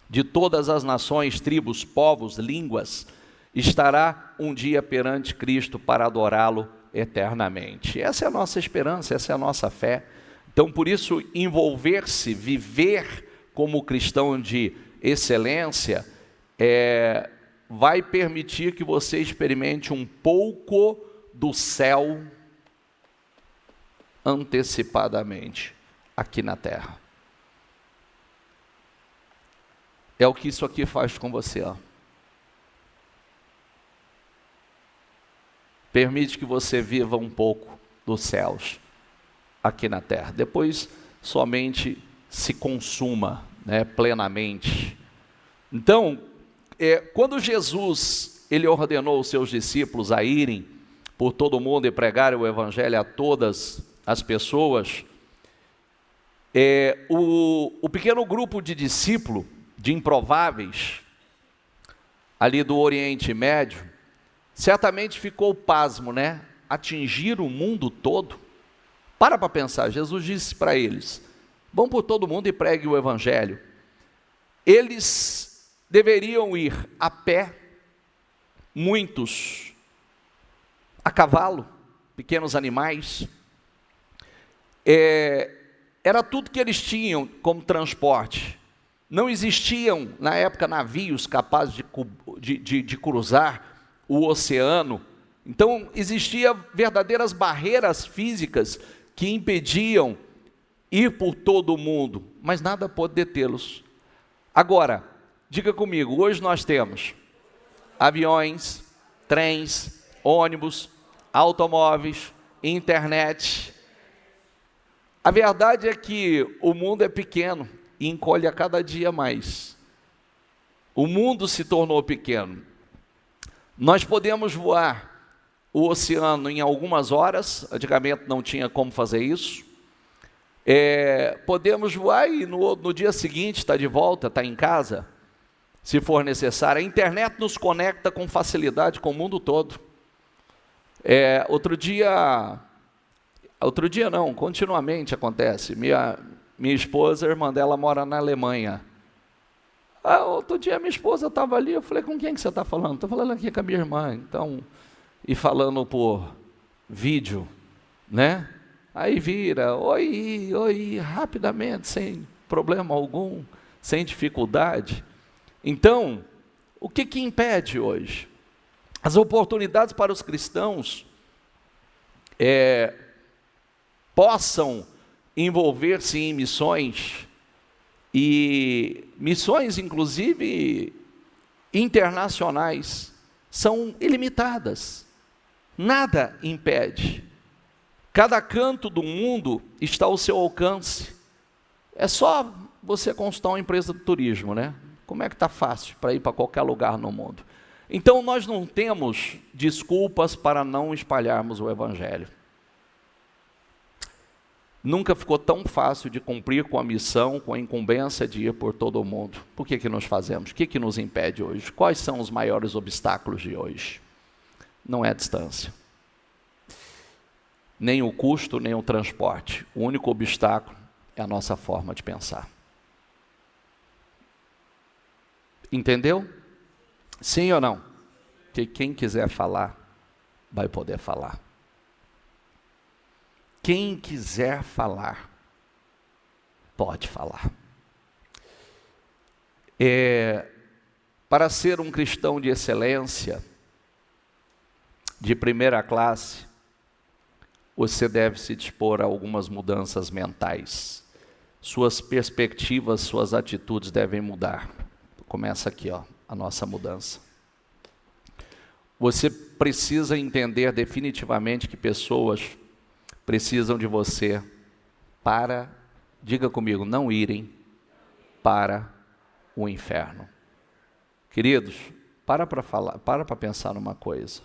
de todas as nações, tribos, povos, línguas, estará um dia perante Cristo para adorá-lo eternamente. Essa é a nossa esperança, essa é a nossa fé. Então, por isso, envolver-se, viver como cristão de excelência, vai permitir que você experimente um pouco do céu antecipadamente aqui na terra. É o que isso aqui faz com você, ó. Permite que você viva um pouco dos céus aqui na terra. Depois somente se consuma, né, plenamente. Então, quando Jesus ele ordenou os seus discípulos a irem por todo o mundo e pregarem o evangelho a todas as pessoas, O pequeno grupo de discípulo, de improváveis, ali do Oriente Médio, certamente ficou pasmo, né? Atingir o mundo todo. Para pensar, Jesus disse para eles: vão por todo mundo e pregue o evangelho. Eles deveriam ir a pé, muitos a cavalo, pequenos animais. Era tudo que eles tinham como transporte. Não existiam, na época, navios capazes de cruzar o oceano. Então, existiam verdadeiras barreiras físicas que impediam ir por todo o mundo, mas nada pode detê-los. Agora, diga comigo, hoje nós temos aviões, trens, ônibus, automóveis, internet. A verdade é que o mundo é pequeno e encolhe a cada dia mais. O mundo se tornou pequeno. Nós podemos voar o oceano em algumas horas, antigamente não tinha como fazer isso. Podemos voar e no dia seguinte está de volta, está em casa, se for necessário. A internet nos conecta com facilidade com o mundo todo. Outro dia não, continuamente acontece. Minha esposa, a irmã dela mora na Alemanha. Outro dia minha esposa estava ali, eu falei: com quem que você está falando? Estou falando aqui com a minha irmã. Então, e falando por vídeo, né? Aí vira, oi, rapidamente, sem problema algum, sem dificuldade. Então, o que impede hoje? As oportunidades para os cristãos possam envolver-se em missões, e missões inclusive internacionais, são ilimitadas. Nada impede. Cada canto do mundo está ao seu alcance. É só você consultar uma empresa de turismo, né? Como é que está fácil para ir para qualquer lugar no mundo. Então nós não temos desculpas para não espalharmos o evangelho. Nunca ficou tão fácil de cumprir com a missão, com a incumbência de ir por todo o mundo. Por que nós fazemos? O que nos impede hoje? Quais são os maiores obstáculos de hoje? Não é a distância, nem o custo, nem o transporte. O único obstáculo é a nossa forma de pensar. Entendeu? Sim ou não? Que quem quiser falar, vai poder falar. Quem quiser falar, pode falar. Para ser um cristão de excelência, de primeira classe, você deve se dispor a algumas mudanças mentais. Suas perspectivas, suas atitudes devem mudar. Começa aqui, a nossa mudança. Você precisa entender definitivamente que pessoas precisam de você para, diga comigo, não irem para o inferno. Queridos, para pensar numa coisa.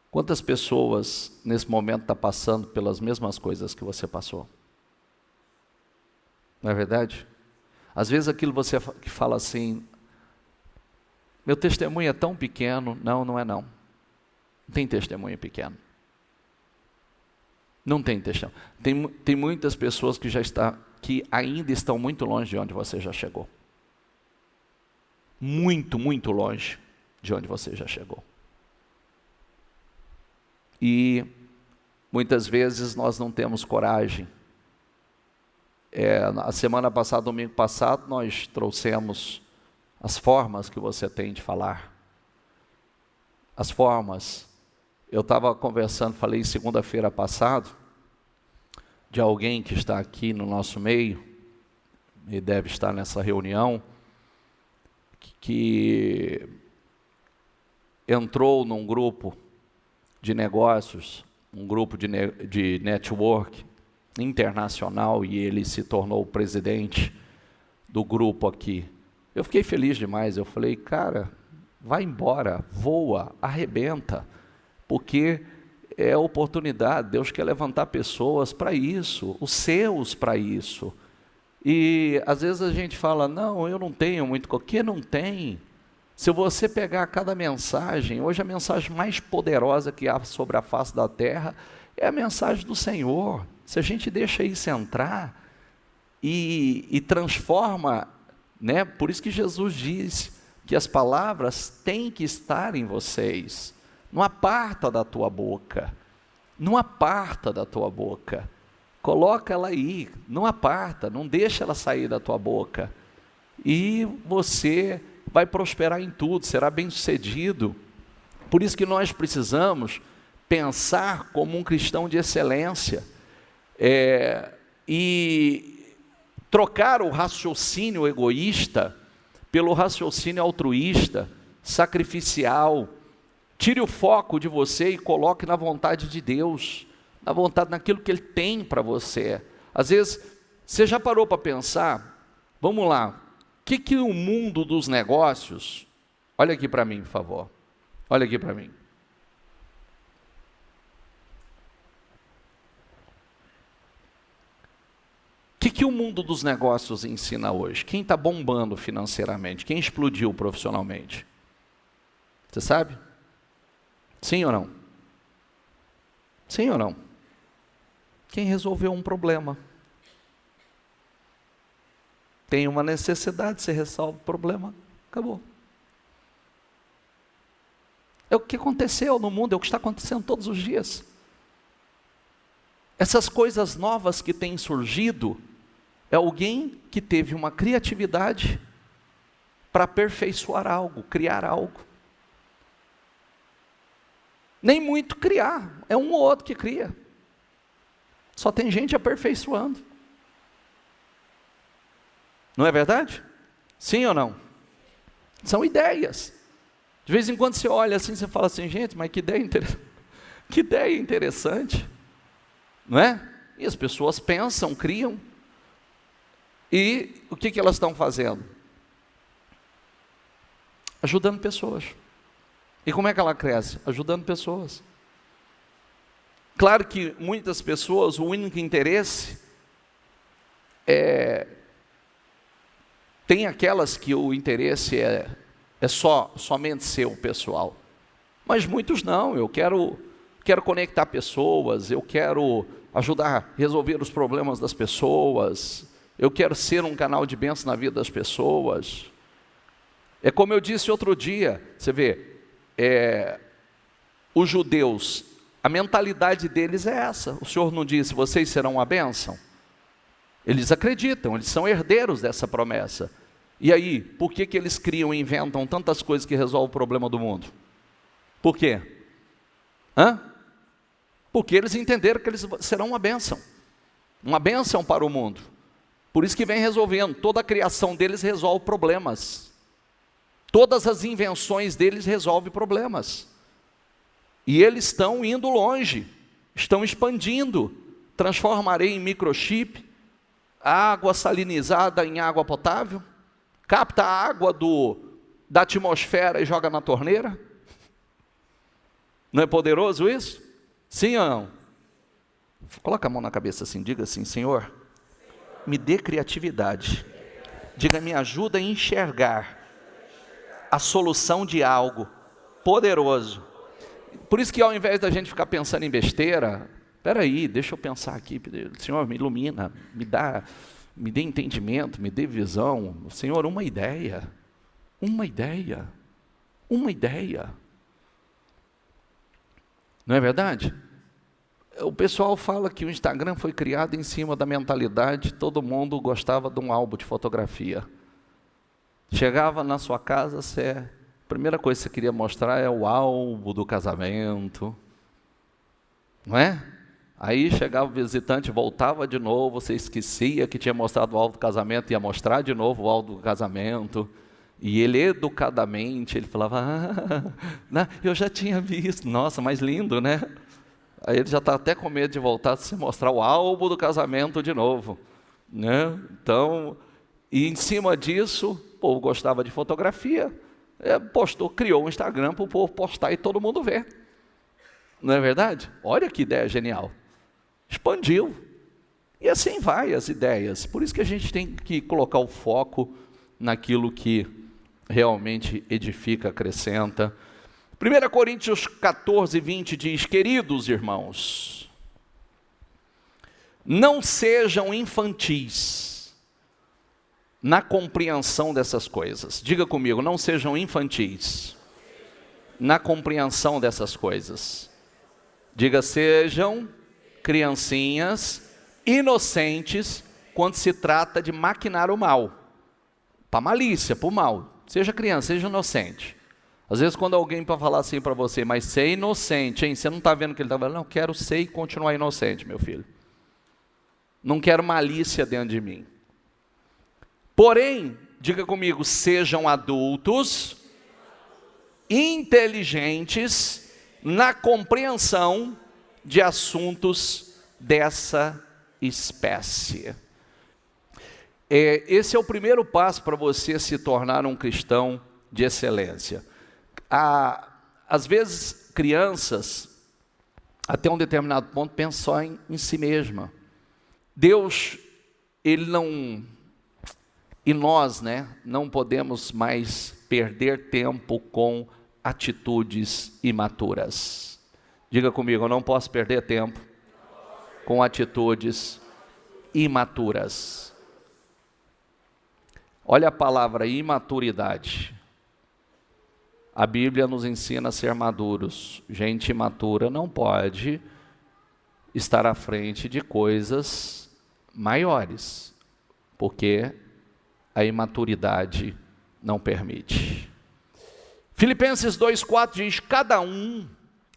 Quantas pessoas nesse momento estão passando pelas mesmas coisas que você passou? Não é verdade? Às vezes aquilo você que fala assim: meu testemunho é tão pequeno. Não é não. Não tem testemunho pequeno. Não tem testemunho. Tem muitas pessoas que ainda estão muito longe de onde você já chegou. Muito, muito longe de onde você já chegou. E muitas vezes nós não temos coragem. A semana passada, domingo passado, nós trouxemos as formas que você tem de falar. As formas. Eu estava conversando, falei segunda-feira passada, de alguém que está aqui no nosso meio, e deve estar nessa reunião, que entrou num grupo de negócios, um grupo de network internacional, e ele se tornou o presidente do grupo aqui. Eu fiquei feliz demais. Eu falei: cara, vai embora, voa, arrebenta, porque é oportunidade. Deus quer levantar pessoas para isso, os seus para isso. E às vezes a gente fala, não, eu não tenho muito. O que não tem? Se você pegar cada mensagem, hoje a mensagem mais poderosa que há sobre a face da terra é a mensagem do Senhor. Se a gente deixa isso entrar e transforma, né? Por isso que Jesus diz que as palavras têm que estar em vocês. Não aparta da tua boca. Não aparta da tua boca. Coloca ela aí, não aparta, não deixa ela sair da tua boca. E você vai prosperar em tudo, será bem-sucedido. Por isso que nós precisamos pensar como um cristão de excelência. E trocar o raciocínio egoísta pelo raciocínio altruísta, sacrificial. Tire o foco de você e coloque na vontade de Deus, na vontade, naquilo que Ele tem para você. Às vezes, você já parou para pensar, vamos lá, o que o mundo dos negócios, olha aqui para mim, por favor, olha aqui para mim. O que o mundo dos negócios ensina hoje? Quem está bombando financeiramente? Quem explodiu profissionalmente? Você sabe? Sim ou não? Sim ou não? Quem resolveu um problema. Tem uma necessidade, você resolve o problema, acabou. É o que aconteceu no mundo, é o que está acontecendo todos os dias. Essas coisas novas que têm surgido, é alguém que teve uma criatividade para aperfeiçoar algo, criar algo. Nem muito criar, é um ou outro que cria. Só tem gente aperfeiçoando. Não é verdade? Sim ou não? São ideias. De vez em quando você olha assim, você fala assim, gente, mas que ideia interessante. Não é? E as pessoas pensam, criam. E o que elas estão fazendo? Ajudando pessoas. E como é que ela cresce? Ajudando pessoas. Claro que muitas pessoas, o único interesse tem aquelas que o interesse é somente seu, pessoal. Mas muitos não, eu quero conectar pessoas, eu quero ajudar a resolver os problemas das pessoas, eu quero ser um canal de bênção na vida das pessoas. É como eu disse outro dia, você vê, os judeus, a mentalidade deles é essa. O Senhor não disse, vocês serão uma bênção? Eles acreditam, eles são herdeiros dessa promessa. E aí, por que eles criam e inventam tantas coisas que resolvem o problema do mundo? Por quê? Porque eles entenderam que eles serão uma bênção para o mundo. Por isso que vem resolvendo, toda a criação deles resolve problemas. Todas as invenções deles resolvem problemas. E eles estão indo longe, estão expandindo. Transformarei em microchip, água salinizada em água potável, capta a água da atmosfera e joga na torneira. Não é poderoso isso? Sim ou não? Coloca a mão na cabeça assim, diga assim, Senhor, me dê criatividade. Diga, me ajuda a enxergar a solução de algo poderoso. Por isso que ao invés da gente ficar pensando em besteira, espera aí, deixa eu pensar aqui, Senhor, me ilumina, me dê entendimento, me dê visão. Senhor, uma ideia. Não é verdade? O pessoal fala que o Instagram foi criado em cima da mentalidade, todo mundo gostava de um álbum de fotografia. Chegava na sua casa, a primeira coisa que você queria mostrar é o álbum do casamento, não é? Aí chegava o visitante, voltava de novo, você esquecia que tinha mostrado o álbum do casamento, ia mostrar de novo o álbum do casamento, e ele educadamente, ele falava, eu já tinha visto, nossa, mais lindo, né? Aí ele já está até com medo de voltar, se mostrar o álbum do casamento de novo, né? Então, e em cima disso, o povo gostava de fotografia, criou um Instagram para o povo postar e todo mundo ver. Não é verdade? Olha que ideia genial. Expandiu. E assim vai as ideias. Por isso que a gente tem que colocar o foco naquilo que realmente edifica, acrescenta. 1 Coríntios 14, 20 diz: queridos irmãos, não sejam infantis na compreensão dessas coisas. Diga comigo, não sejam infantis na compreensão dessas coisas. Diga, sejam criancinhas inocentes quando se trata de maquinar o mal, para malícia, para o mal. Seja criança, seja inocente. Às vezes quando alguém para falar assim para você, mas ser inocente, hein? Você não está vendo que ele está falando? Não, quero ser e continuar inocente, meu filho. Não quero malícia dentro de mim. Porém, diga comigo, sejam adultos, inteligentes, na compreensão de assuntos dessa espécie. Esse é o primeiro passo para você se tornar um cristão de excelência. Às vezes, crianças, até um determinado ponto, pensam só em si mesma. Deus, Ele não... E nós, não podemos mais perder tempo com atitudes imaturas. Diga comigo, eu não posso perder tempo com atitudes imaturas. Olha a palavra imaturidade. A Bíblia nos ensina a ser maduros. Gente imatura não pode estar à frente de coisas maiores, porque a imaturidade não permite. Filipenses 2,4 diz: cada um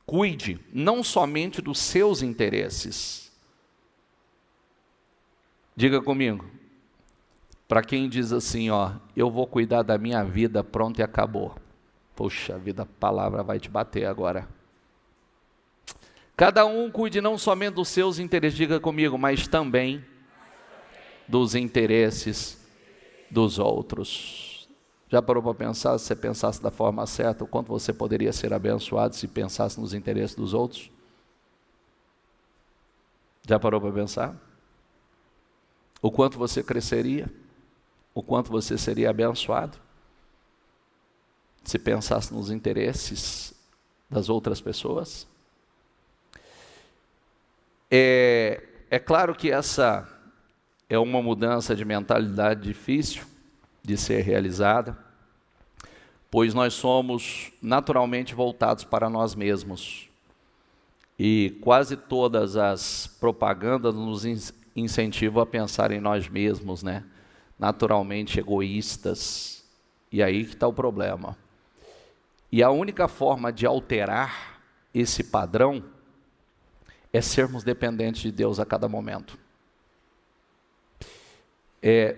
cuide não somente dos seus interesses. Diga comigo, para quem diz assim, eu vou cuidar da minha vida, pronto e acabou. Poxa vida, a palavra vai te bater agora. Cada um cuide não somente dos seus interesses, diga comigo, mas também dos interesses dos outros. Já parou para pensar, se você pensasse da forma certa, o quanto você poderia ser abençoado se pensasse nos interesses dos outros? Já parou para pensar? O quanto você cresceria? O quanto você seria abençoado se pensasse nos interesses das outras pessoas? É claro que essa é uma mudança de mentalidade difícil de ser realizada, pois nós somos naturalmente voltados para nós mesmos. E quase todas as propagandas nos incentivam a pensar em nós mesmos, naturalmente egoístas. E aí que está o problema. E a única forma de alterar esse padrão é sermos dependentes de Deus a cada momento.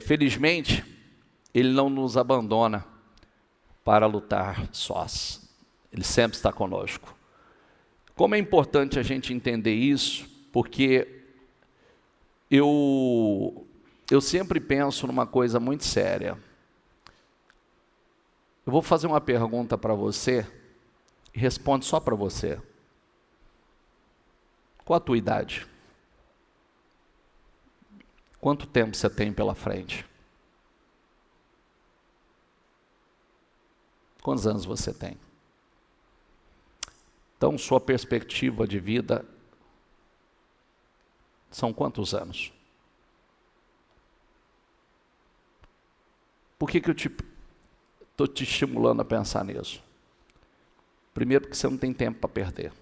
Felizmente, Ele não nos abandona para lutar sós. Ele sempre está conosco. Como é importante a gente entender isso, porque eu sempre penso numa coisa muito séria. Eu vou fazer uma pergunta para você e responde só para você. Qual a tua idade? Quanto tempo você tem pela frente? Quantos anos você tem? Então, sua perspectiva de vida são quantos anos? Por que eu estou te estimulando a pensar nisso? Primeiro, porque você não tem tempo para perder.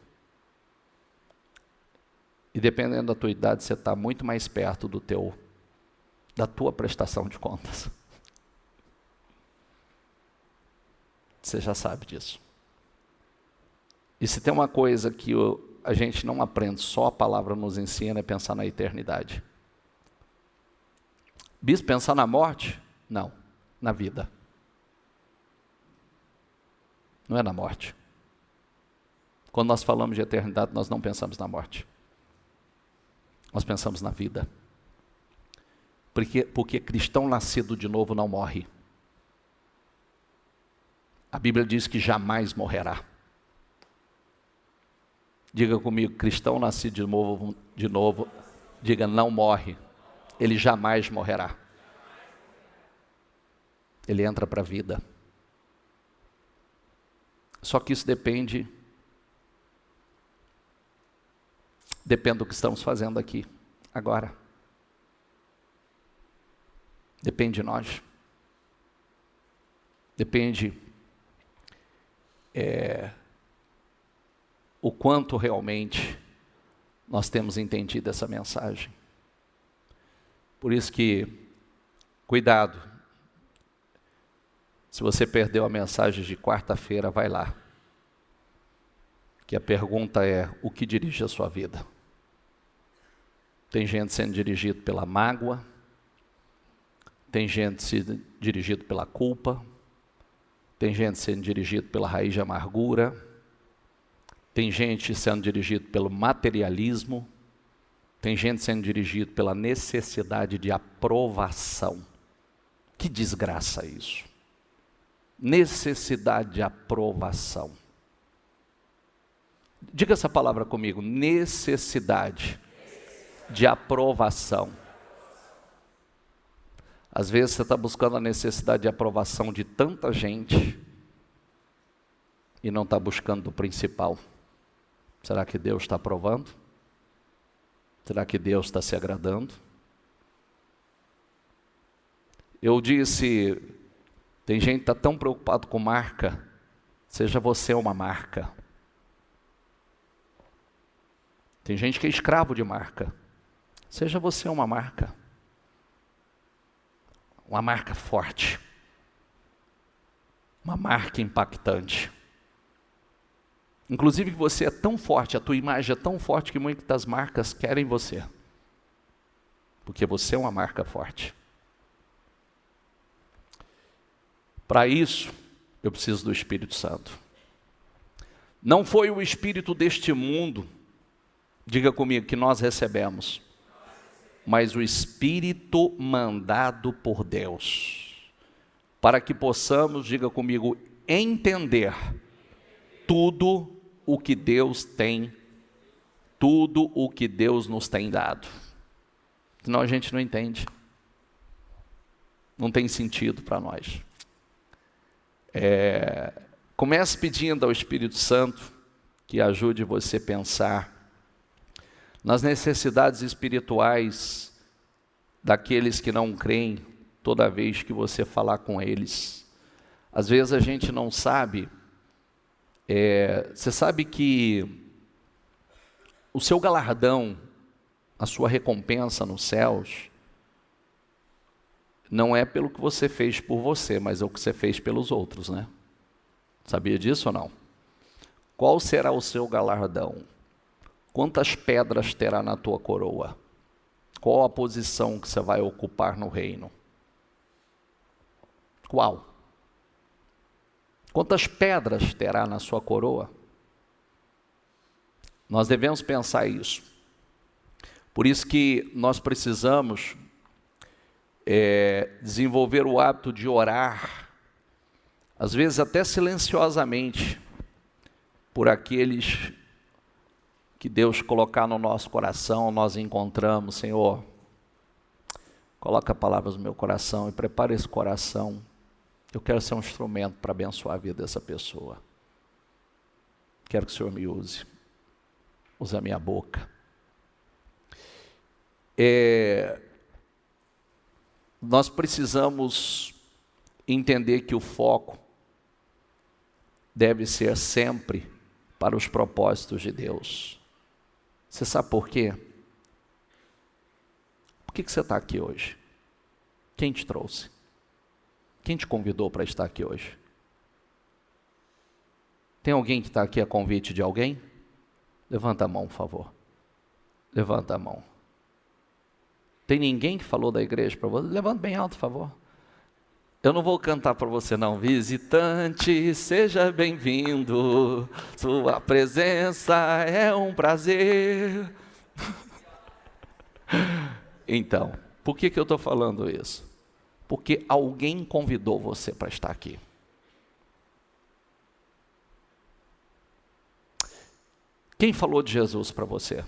E dependendo da tua idade, você está muito mais perto da tua prestação de contas. Você já sabe disso. E se tem uma coisa que a gente não aprende, só a palavra nos ensina, é pensar na eternidade. Bispo, pensar na morte? Não, na vida. Não é na morte. Quando nós falamos de eternidade, nós não pensamos na morte. Nós pensamos na vida. Porque cristão nascido de novo não morre. A Bíblia diz que jamais morrerá. Diga comigo, cristão nascido de novo, diga, não morre, ele jamais morrerá. Ele entra para a vida. Só que isso depende do que estamos fazendo aqui, agora. Depende de nós. Depende o quanto realmente nós temos entendido essa mensagem. Por isso que, cuidado, se você perdeu a mensagem de quarta-feira, vai lá. Que a pergunta é, o que dirige a sua vida? Tem gente sendo dirigido pela mágoa, tem gente sendo dirigido pela culpa, tem gente sendo dirigido pela raiz de amargura, tem gente sendo dirigido pelo materialismo, tem gente sendo dirigido pela necessidade de aprovação. Que desgraça isso! Necessidade de aprovação. Diga essa palavra comigo, necessidade de aprovação. Às vezes você está buscando a necessidade de aprovação de tanta gente e não está buscando o principal. Será que Deus está aprovando? Será que Deus está se agradando? Eu disse, tem gente que está tão preocupado com marca, seja você uma marca. Tem gente que é escravo de marca, seja você uma marca. Uma marca forte, uma marca impactante. Inclusive você é tão forte, a tua imagem é tão forte que muitas marcas querem você, porque você é uma marca forte. Para isso, eu preciso do Espírito Santo. Não foi o Espírito deste mundo, diga comigo, que nós recebemos, mas o Espírito mandado por Deus, para que possamos, diga comigo, entender tudo o que Deus tem, tudo o que Deus nos tem dado. Senão a gente não entende, não tem sentido para nós. Comece pedindo ao Espírito Santo que ajude você a pensar nas necessidades espirituais daqueles que não creem, toda vez que você falar com eles. Às vezes a gente não sabe, você sabe que o seu galardão, a sua recompensa nos céus, não é pelo que você fez por você, mas é o que você fez pelos outros, né? Sabia disso ou não? Qual será o seu galardão? Quantas pedras terá na tua coroa? Qual a posição que você vai ocupar no reino? Qual? Quantas pedras terá na sua coroa? Nós devemos pensar isso. Por isso que nós precisamos desenvolver o hábito de orar, às vezes até silenciosamente, por aqueles que Deus colocar no nosso coração. Nós encontramos, Senhor, coloca palavras no meu coração e prepara esse coração. Eu quero ser um instrumento para abençoar a vida dessa pessoa. Quero que o Senhor me use. Use a minha boca. Nós precisamos entender que o foco deve ser sempre para os propósitos de Deus. Você sabe por quê? Por que você está aqui hoje? Quem te trouxe? Quem te convidou para estar aqui hoje? Tem alguém que está aqui a convite de alguém? Levanta a mão, por favor. Levanta a mão. Tem ninguém que falou da igreja para você? Levanta bem alto, por favor. Eu não vou cantar para você não. Visitante, seja bem-vindo. Sua presença é um prazer. Então, por que eu estou falando isso? Porque alguém convidou você para estar aqui. Quem falou de Jesus para você?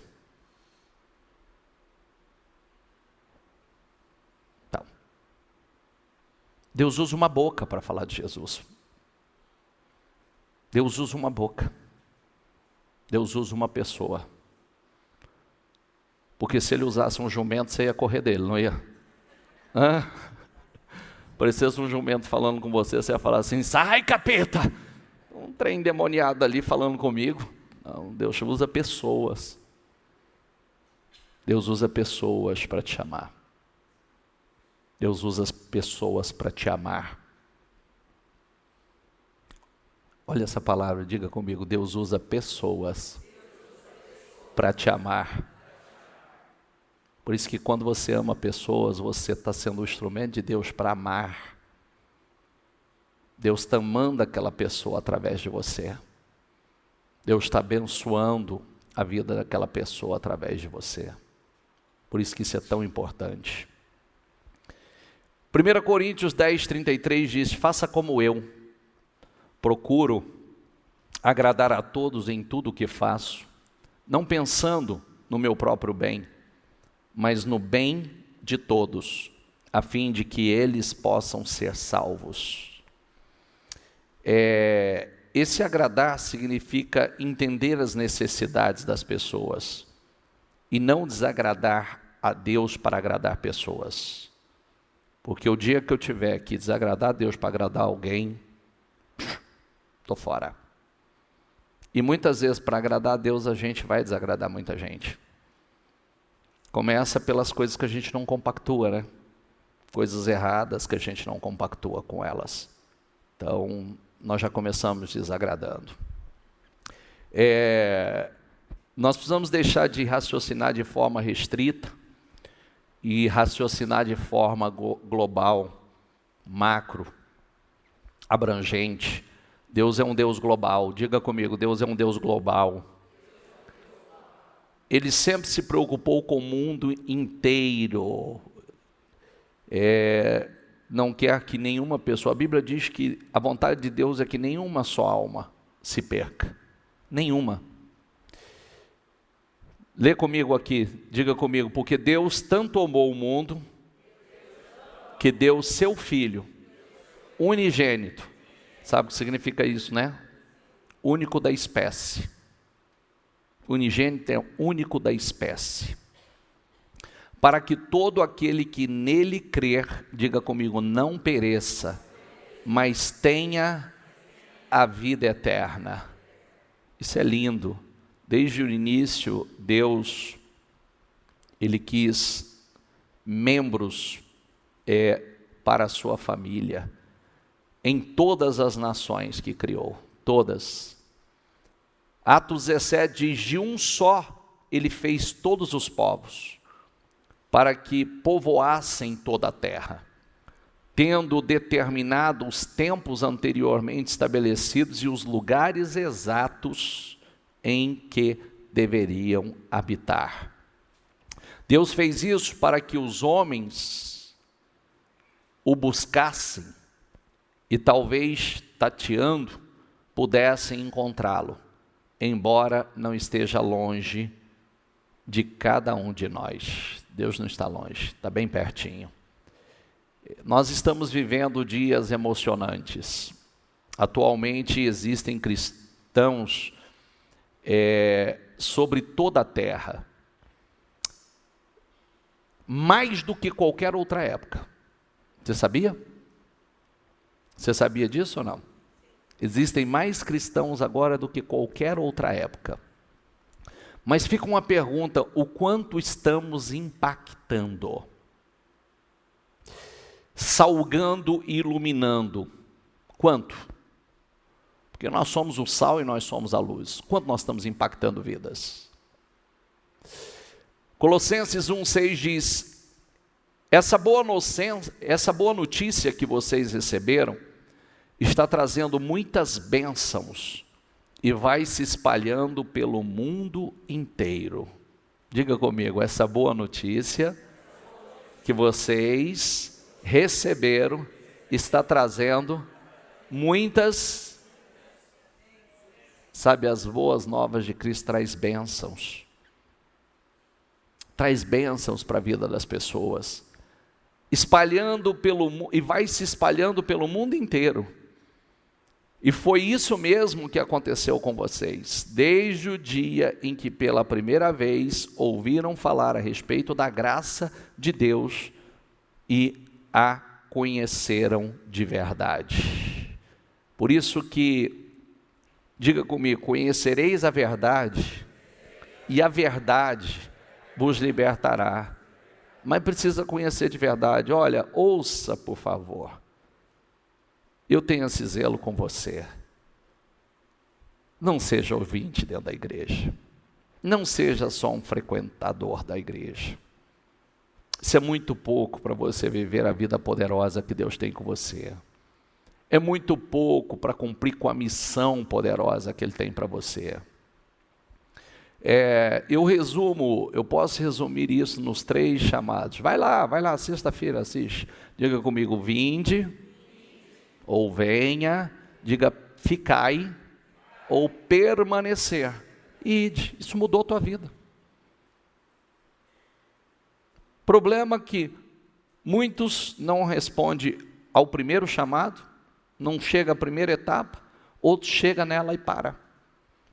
Então, Deus usa uma boca para falar de Jesus. Deus usa uma boca. Deus usa uma pessoa. Porque se ele usasse um jumento, você ia correr dele, não ia? Parecesse um jumento falando com você, você ia falar assim: sai, capeta! Um trem endemoniado ali falando comigo. Não, Deus usa pessoas. Deus usa pessoas para te chamar. Deus usa as pessoas para te amar. Olha essa palavra, diga comigo: Deus usa pessoas para te amar. Por isso que quando você ama pessoas, você está sendo o instrumento de Deus para amar. Deus está amando aquela pessoa através de você. Deus está abençoando a vida daquela pessoa através de você. Por isso que isso é tão importante. 1 Coríntios 10:33 diz: faça como eu, procuro agradar a todos em tudo o que faço, não pensando no meu próprio bem, mas no bem de todos, a fim de que eles possam ser salvos. Esse agradar significa entender as necessidades das pessoas e não desagradar a Deus para agradar pessoas. Porque o dia que eu tiver que desagradar a Deus para agradar alguém, estou fora. E muitas vezes para agradar a Deus a gente vai desagradar muita gente. Começa pelas coisas que a gente não compactua, né? Coisas erradas que a gente não compactua com elas. Então, nós já começamos desagradando. Nós precisamos deixar de raciocinar de forma restrita e raciocinar de forma global, macro, abrangente. Deus é um Deus global. Diga comigo: Deus é um Deus global. Ele sempre se preocupou com o mundo inteiro. Não quer que nenhuma pessoa... A Bíblia diz que a vontade de Deus é que nenhuma só alma se perca. Nenhuma. Lê comigo aqui, diga comigo: porque Deus tanto amou o mundo, que deu seu Filho, unigênito. Sabe o que significa isso, né? Único da espécie. Unigênito é único da espécie. Para que todo aquele que nele crer, diga comigo, não pereça, mas tenha a vida eterna. Isso é lindo. Desde o início, Deus, Ele quis membros para a sua família, em todas as nações que criou, todas. Atos 17 diz: de um só Ele fez todos os povos, para que povoassem toda a terra, tendo determinado os tempos anteriormente estabelecidos e os lugares exatos em que deveriam habitar. Deus fez isso para que os homens o buscassem e talvez, tateando, pudessem encontrá-lo, embora não esteja longe de cada um de nós. Deus não está longe, está bem pertinho. Nós estamos vivendo dias emocionantes. Atualmente existem cristãos sobre toda a terra, mais do que qualquer outra época. Você sabia? Você sabia disso ou não? Existem mais cristãos agora do que qualquer outra época. Mas fica uma pergunta: o quanto estamos impactando? Salgando e iluminando. Quanto? Porque nós somos o sal e nós somos a luz. Quanto nós estamos impactando vidas? Colossenses 1,6 diz: essa boa notícia que vocês receberam está trazendo muitas bênçãos e vai se espalhando pelo mundo inteiro. Diga comigo: essa boa notícia que vocês receberam está trazendo muitas... Sabe, as boas novas de Cristo traz bênçãos. Traz bênçãos para a vida das pessoas. E vai se espalhando pelo mundo inteiro. E foi isso mesmo que aconteceu com vocês. Desde o dia em que pela primeira vez ouviram falar a respeito da graça de Deus e a conheceram de verdade. Por isso que, diga comigo, conhecereis a verdade e a verdade vos libertará. Mas precisa conhecer de verdade. Olha, ouça por favor. Eu tenho esse zelo com você. Não seja ouvinte dentro da igreja. Não seja só um frequentador da igreja. Isso é muito pouco para você viver a vida poderosa que Deus tem com você. É muito pouco para cumprir com a missão poderosa que Ele tem para você. Eu posso resumir isso nos 3 chamados. Vai lá, sexta-feira assiste. Diga comigo, vinde, ou venha, diga ficai, ou permanecer. Ide, isso mudou a tua vida. Problema que muitos não respondem ao primeiro chamado, não chega à primeira etapa, outros chega nela e para.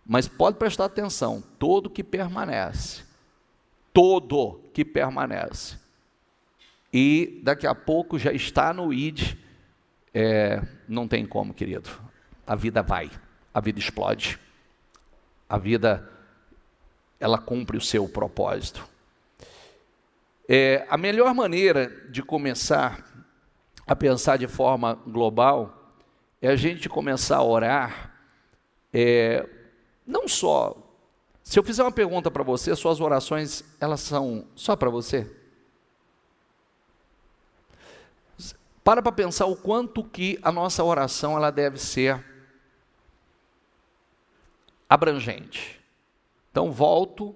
Mas pode prestar atenção, todo que permanece, e daqui a pouco já está no ID, não tem como, querido, a vida vai, a vida explode, a vida, ela cumpre o seu propósito. A melhor maneira de começar a pensar de forma global, é a gente começar a orar, não só, se eu fizer uma pergunta para você, suas orações, elas são só para você? Para pensar o quanto que a nossa oração, ela deve ser abrangente. Então, volto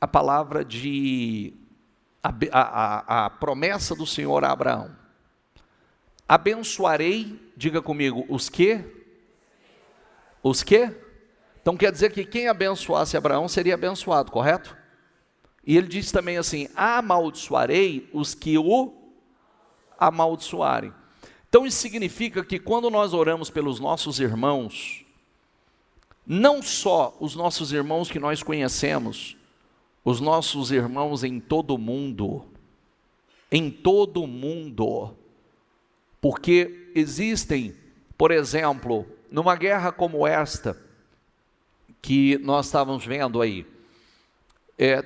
à palavra a promessa do Senhor a Abraão. Abençoarei, diga comigo, os que? Os que? Então quer dizer que quem abençoasse Abraão seria abençoado, correto? E ele diz também assim, amaldiçoarei os que o amaldiçoarem. Então isso significa que quando nós oramos pelos nossos irmãos, não só os nossos irmãos que nós conhecemos, os nossos irmãos em todo o mundo, porque existem, por exemplo, numa guerra como esta, que nós estávamos vendo aí,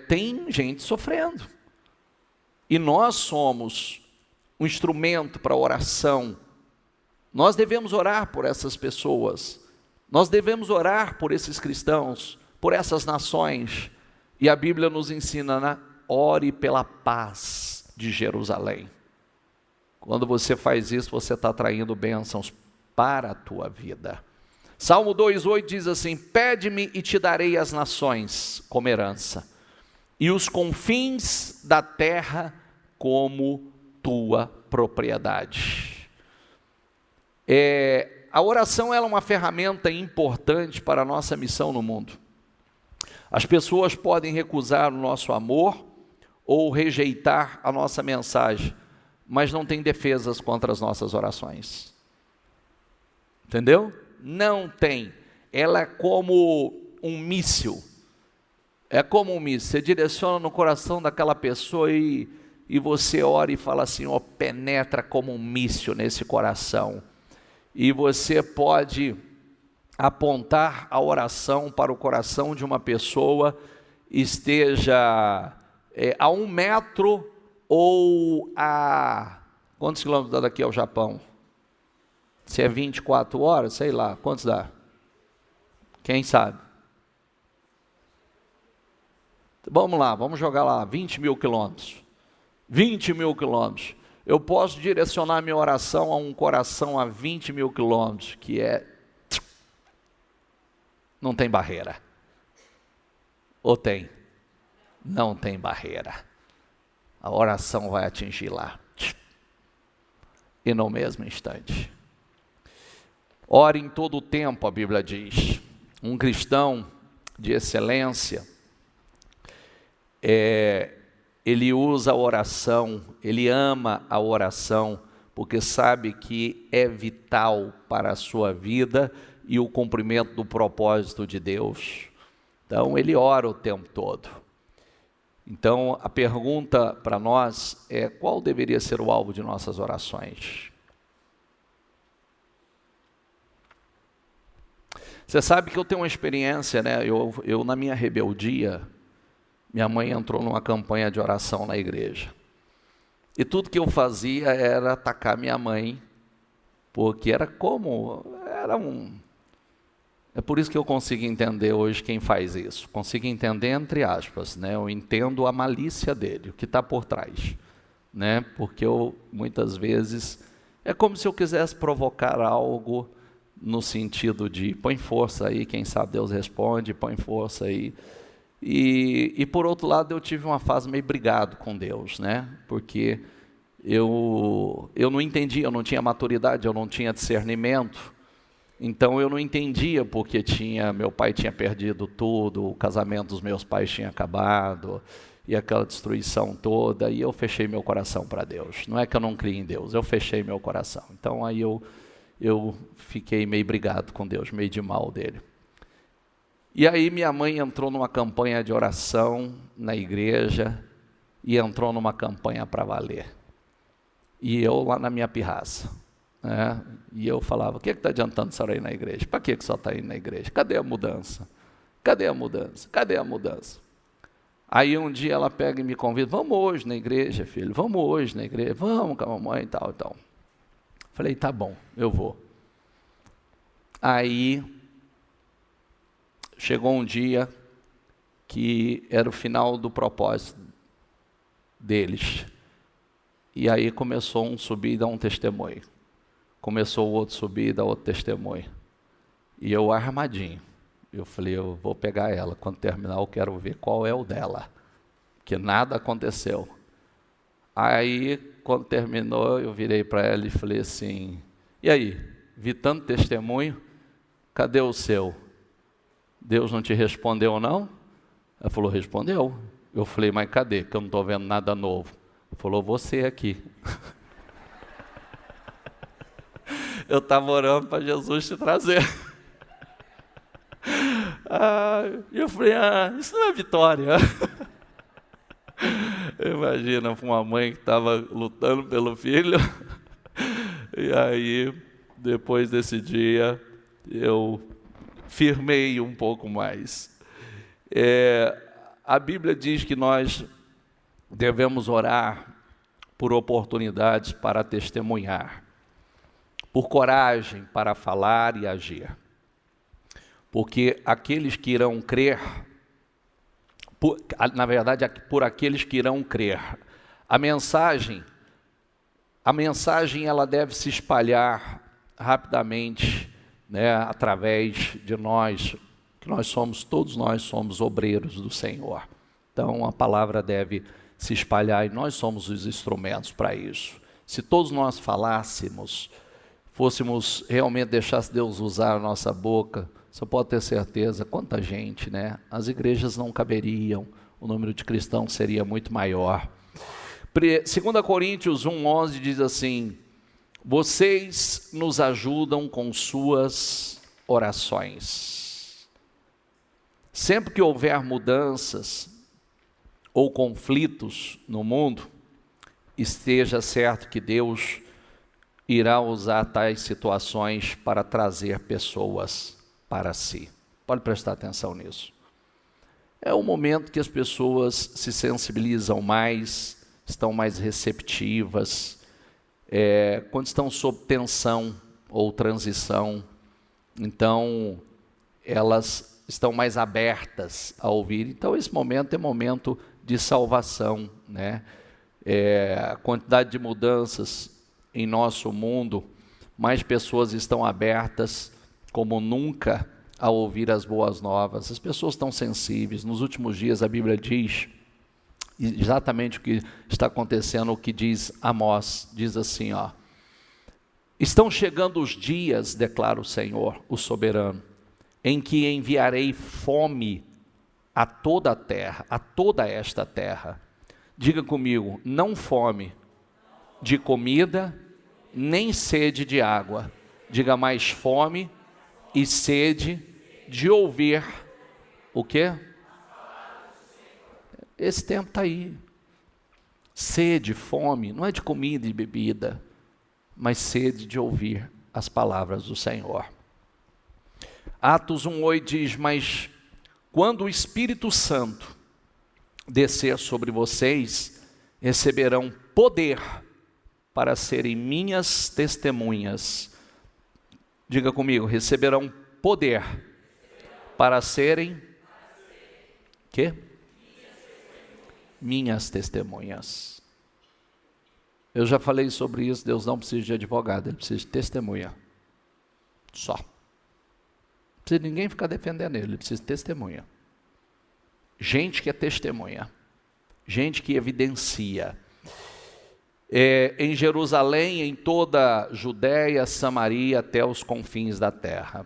tem gente sofrendo, e nós somos um instrumento para oração. Nós devemos orar por essas pessoas, nós devemos orar por esses cristãos, por essas nações, e a Bíblia nos ensina, ore pela paz de Jerusalém. Quando você faz isso, você está atraindo bênçãos para a tua vida. Salmo 2,8 diz assim, pede-me e te darei as nações como herança, e os confins da terra como tua propriedade. A oração é uma ferramenta importante para a nossa missão no mundo. As pessoas podem recusar o nosso amor ou rejeitar a nossa mensagem, mas não tem defesas contra as nossas orações. Entendeu? Não tem. Ela é como um míssil. É como um míssil. Você direciona no coração daquela pessoa e você ora e fala assim, penetra como um míssil nesse coração. E você pode apontar a oração para o coração de uma pessoa, esteja a 1 metro ou a... Quantos quilômetros dá daqui ao Japão? Se é 24 horas, sei lá, quantos dá? Quem sabe? Vamos lá, vamos jogar lá, 20 mil quilômetros. 20 mil quilômetros. Eu posso direcionar minha oração a um coração a 20 mil quilômetros, que não tem barreira. Ou tem? Não tem barreira. A oração vai atingir lá. E no mesmo instante. Ore em todo o tempo, a Bíblia diz. um cristão de excelência, ele usa a oração, ele ama a oração, porque sabe que é vital para a sua vida e o cumprimento do propósito de Deus. Então, ele ora o tempo todo. Então, a pergunta para nós é: qual deveria ser o alvo de nossas orações? Você sabe que eu tenho uma experiência, né? Eu na minha rebeldia, minha mãe entrou numa campanha de oração na igreja. E tudo que eu fazia era atacar minha mãe, porque é por isso que eu consigo entender hoje quem faz isso. Consigo entender entre aspas, né? Eu entendo a malícia dele, o que está por trás, né? Porque muitas vezes, é como se eu quisesse provocar algo no sentido de põe força aí, quem sabe Deus responde, põe força aí. E por outro lado, eu tive uma fase meio brigado com Deus, né? Porque eu não entendia, eu não tinha maturidade, eu não tinha discernimento. Então eu não entendia porque meu pai tinha perdido tudo, o casamento dos meus pais tinha acabado, e aquela destruição toda, e eu fechei meu coração para Deus. Não é que eu não crie em Deus, eu fechei meu coração. Então aí eu fiquei meio brigado com Deus, meio de mal dele. E aí minha mãe entrou numa campanha de oração na igreja, e entrou numa campanha para valer. E eu lá na minha pirraça, né? E eu falava: o que está adiantando senhora ir na igreja? Para que só está indo na igreja? Cadê a mudança? Cadê a mudança? Cadê a mudança? Aí um dia ela pega e me convida: vamos hoje na igreja, filho, vamos hoje na igreja, vamos com a mamãe e tal, e tal. Falei: tá bom, eu vou. Aí chegou um dia que era o final do propósito deles. E aí começou um subir e dar um testemunho. Começou o outro subir e dar outro testemunho. E eu armadinho. Eu falei: eu vou pegar ela. Quando terminar, eu quero ver qual é o dela. Porque nada aconteceu. Aí, quando terminou, eu virei para ela e falei assim: e aí, vi tanto testemunho, cadê o seu? Deus não te respondeu, não? Ela falou: respondeu. Eu falei: mas cadê? Que eu não estou vendo nada novo. Ela falou: você aqui. Eu estava orando para Jesus te trazer. Eu falei: isso não é vitória. Imagina, uma mãe que estava lutando pelo filho. E aí, depois desse dia, eu firmei um pouco mais. A Bíblia diz que nós devemos orar por oportunidades para testemunhar, por coragem para falar e agir. Porque aqueles que irão crer, na verdade, por aqueles que irão crer, a mensagem ela deve se espalhar rapidamente, né, através de nós, que todos nós somos obreiros do Senhor. Então a palavra deve se espalhar e nós somos os instrumentos para isso. Se todos nós falássemos, fôssemos realmente, deixasse Deus usar a nossa boca, você pode ter certeza, quanta gente, né? As igrejas não caberiam, o número de cristãos seria muito maior. 2 Coríntios 1:11 diz assim: vocês nos ajudam com suas orações. Sempre que houver mudanças ou conflitos no mundo, esteja certo que Deus irá usar tais situações para trazer pessoas para si. Pode prestar atenção nisso. É o momento que as pessoas se sensibilizam mais, estão mais receptivas, quando estão sob tensão ou transição, então elas estão mais abertas a ouvir. Então esse momento é momento de salvação, né? A quantidade de mudanças em nosso mundo, mais pessoas estão abertas como nunca a ouvir as boas novas. As pessoas estão sensíveis. Nos últimos dias a Bíblia diz exatamente o que está acontecendo, o que diz Amós, diz assim, estão chegando os dias, declara o Senhor, o soberano, em que enviarei fome a toda a terra, a toda esta terra. Diga comigo, não fome de comida, nem sede de água. Diga mais fome e sede de ouvir o quê? Esse tempo está aí. Sede, fome, não é de comida e bebida, mas sede de ouvir as palavras do Senhor. Atos 1:8 diz, mas quando o Espírito Santo descer sobre vocês, receberão poder para serem minhas testemunhas. Diga comigo, receberão poder para serem quê? Minhas testemunhas. Eu já falei sobre isso, Deus não precisa de advogado, Ele precisa de testemunha. Só. Não precisa de ninguém ficar defendendo Ele, Ele precisa de testemunha. Gente que é testemunha. Gente que evidencia. Em Jerusalém, em toda a Judéia, Samaria, até os confins da terra.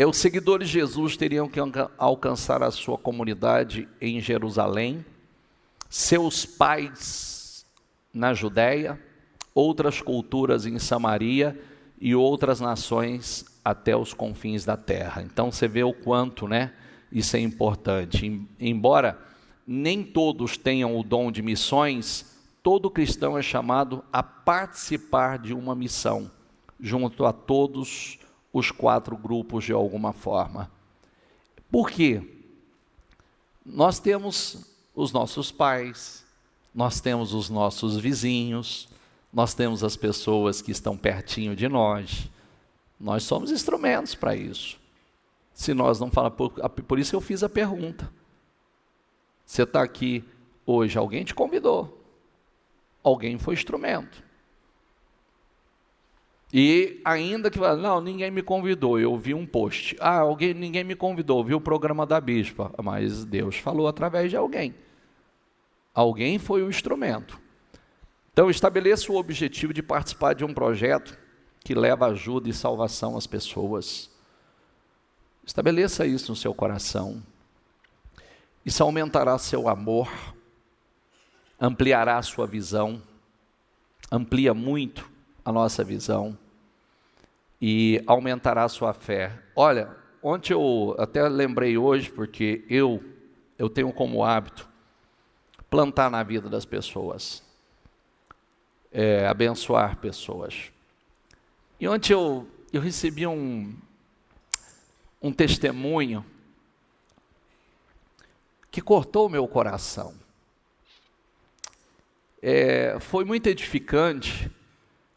Os seguidores de Jesus teriam que alcançar a sua comunidade em Jerusalém, seus pais na Judéia, outras culturas em Samaria e outras nações até os confins da terra. Então você vê o quanto, isso é importante. Embora nem todos tenham o dom de missões, todo cristão é chamado a participar de uma missão, junto a todos os 4 grupos de alguma forma. Por quê? Nós temos os nossos pais, nós temos os nossos vizinhos, nós temos as pessoas que estão pertinho de nós. Nós somos instrumentos para isso. Se nós não falamos, por isso eu fiz a pergunta. Você está aqui hoje, alguém te convidou, alguém foi instrumento. E ainda que não, ninguém me convidou, eu vi um post. Ninguém me convidou, eu vi o programa da bispa, mas Deus falou através de alguém. Alguém foi o instrumento. Então estabeleça o objetivo de participar de um projeto que leva ajuda e salvação às pessoas. Estabeleça isso no seu coração. Isso aumentará seu amor, ampliará a sua visão, amplia muito a nossa visão e aumentará a sua fé. Olha, ontem eu até lembrei hoje, porque eu tenho como hábito plantar na vida das pessoas, abençoar pessoas. E ontem eu recebi um testemunho que cortou o meu coração. Foi muito edificante,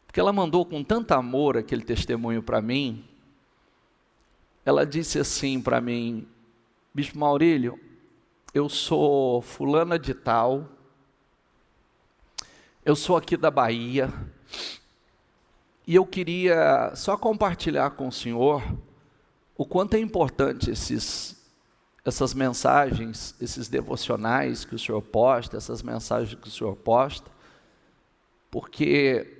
porque ela mandou com tanto amor aquele testemunho para mim. Ela disse assim para mim: Bispo Maurílio, eu sou fulana de tal, eu sou aqui da Bahia, e eu queria só compartilhar com o senhor o quanto é importante essas mensagens, esses devocionais que o senhor posta, essas mensagens que o senhor posta, porque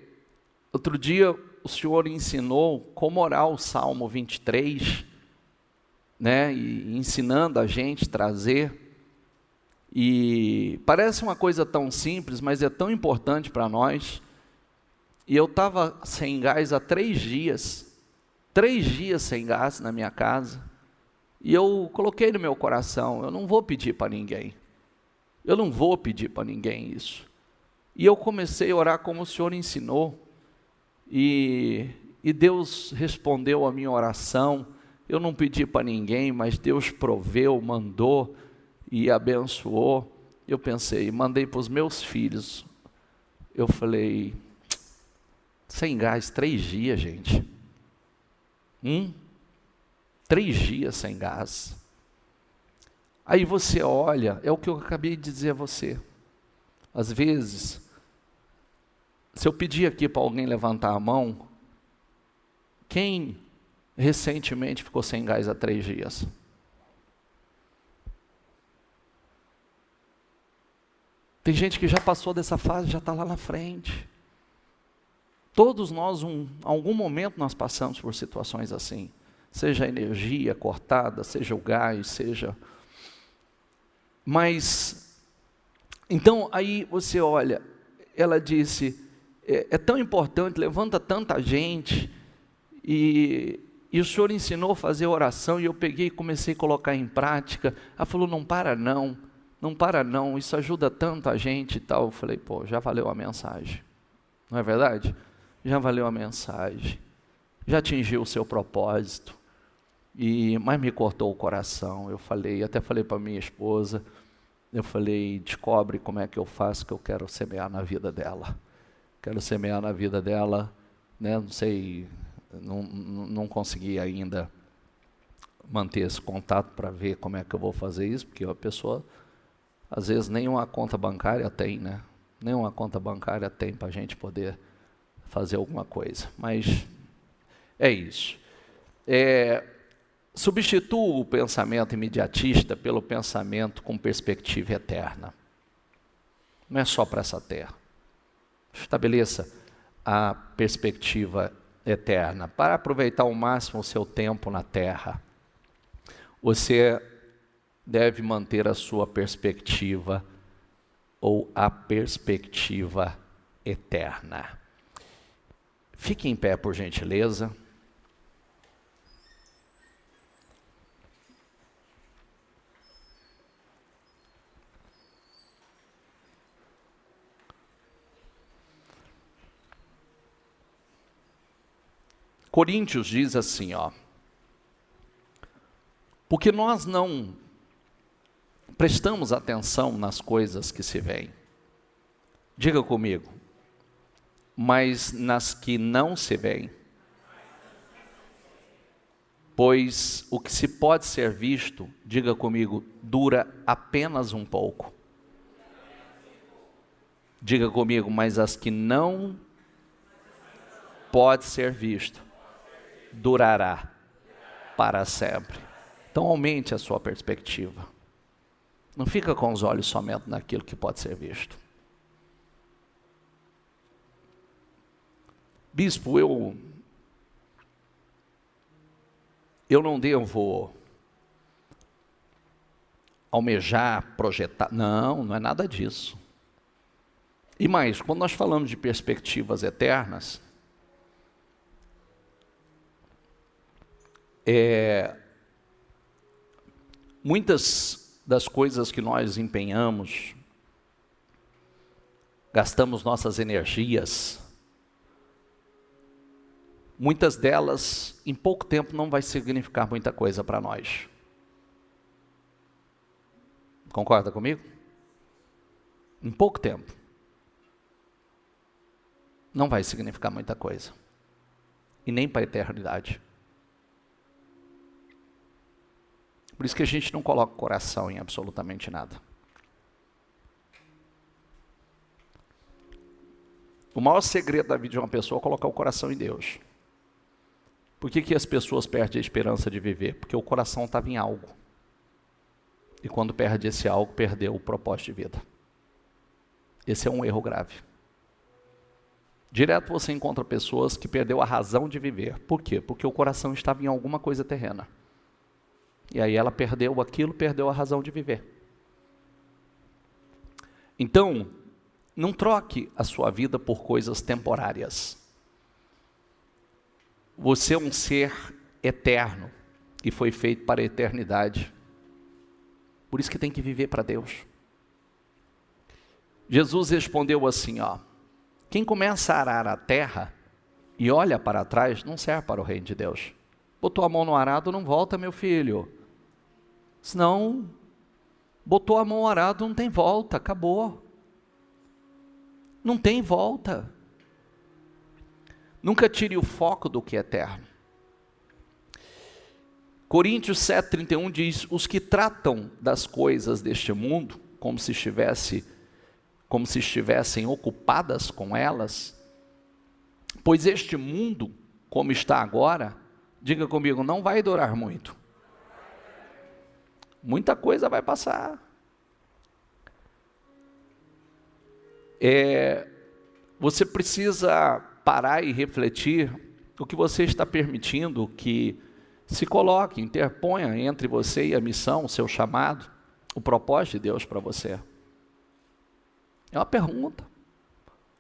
outro dia o senhor ensinou como orar o Salmo 23, e ensinando a gente a trazer, e parece uma coisa tão simples, mas é tão importante para nós. E eu estava sem gás há 3 dias, 3 dias sem gás na minha casa, e eu coloquei no meu coração, eu não vou pedir para ninguém, isso. E eu comecei a orar como o senhor ensinou, e Deus respondeu a minha oração. Eu não pedi para ninguém, mas Deus proveu, mandou e abençoou. Eu pensei, mandei para os meus filhos. Eu falei, sem gás, 3 dias, gente. 3 dias sem gás. Aí você olha, é o que eu acabei de dizer a você. Às vezes, se eu pedir aqui para alguém levantar a mão, quem recentemente ficou sem gás há 3 dias? Tem gente que já passou dessa fase, já está lá na frente. Todos nós, em algum momento nós passamos por situações assim. seja a energia cortada, seja o gás, seja... Mas, então aí você olha, ela disse, é tão importante, levanta tanta gente, e o Senhor ensinou a fazer oração, e eu peguei e comecei a colocar em prática. Ela falou, não para não, isso ajuda tanto a gente e tal. Eu falei, pô, já valeu a mensagem, não é verdade? Já valeu a mensagem, já atingiu o seu propósito, mas me cortou o coração. Eu falei, até falei para minha esposa, eu falei, descobre como é que eu faço, que eu quero semear na vida dela. Quero semear na vida dela, né? Não sei, não consegui ainda manter esse contato para ver como é que eu vou fazer isso, porque a pessoa, às vezes, nem uma conta bancária tem, né? Nem uma conta bancária tem para a gente poder fazer alguma coisa. Mas é isso. Substitua o pensamento imediatista pelo pensamento com perspectiva eterna. Não é só para essa terra. Estabeleça a perspectiva eterna. Para aproveitar ao máximo o seu tempo na terra, você deve manter a sua perspectiva ou a perspectiva eterna. Fique em pé, por gentileza. Coríntios diz assim, porque nós não prestamos atenção nas coisas que se veem. Diga comigo, mas nas que não se veem. Pois o que se pode ser visto, diga comigo, dura apenas um pouco. Diga comigo, mas as que não pode ser visto, durará para sempre. Então aumente a sua perspectiva. Não fica com os olhos somente naquilo que pode ser visto. Bispo, eu não devo almejar, projetar. Não é nada disso. E mais, quando nós falamos de perspectivas eternas, muitas das coisas que nós empenhamos, gastamos nossas energias, muitas delas, em pouco tempo, não vai significar muita coisa para nós. Concorda comigo? Em pouco tempo, não vai significar muita coisa. E nem para a eternidade. Por isso que a gente não coloca o coração em absolutamente nada. O maior segredo da vida de uma pessoa é colocar o coração em Deus. Por que as pessoas perdem a esperança de viver? Porque o coração estava em algo. E quando perde esse algo, perdeu o propósito de vida. Esse é um erro grave. Direto você encontra pessoas que perderam a razão de viver. Por quê? Porque o coração estava em alguma coisa terrena. E aí ela perdeu aquilo, perdeu a razão de viver. Então, não troque a sua vida por coisas temporárias. Você é um ser eterno e foi feito para a eternidade. Por isso que tem que viver para Deus. Jesus respondeu assim, quem começa a arar a terra e olha para trás, não serve para o reino de Deus. Botou a mão no arado, não volta, meu filho. Senão, botou a mão no arado, não tem volta, acabou. Não tem volta. Nunca tire o foco do que é eterno. Coríntios 7,31 diz, os que tratam das coisas deste mundo, como se estivessem ocupadas com elas, pois este mundo, como está agora, diga comigo, não vai durar muito. Muita coisa vai passar. Você precisa parar e refletir o que você está permitindo que Se coloque, interponha entre você e a missão, o seu chamado, o propósito de Deus para você. É uma pergunta.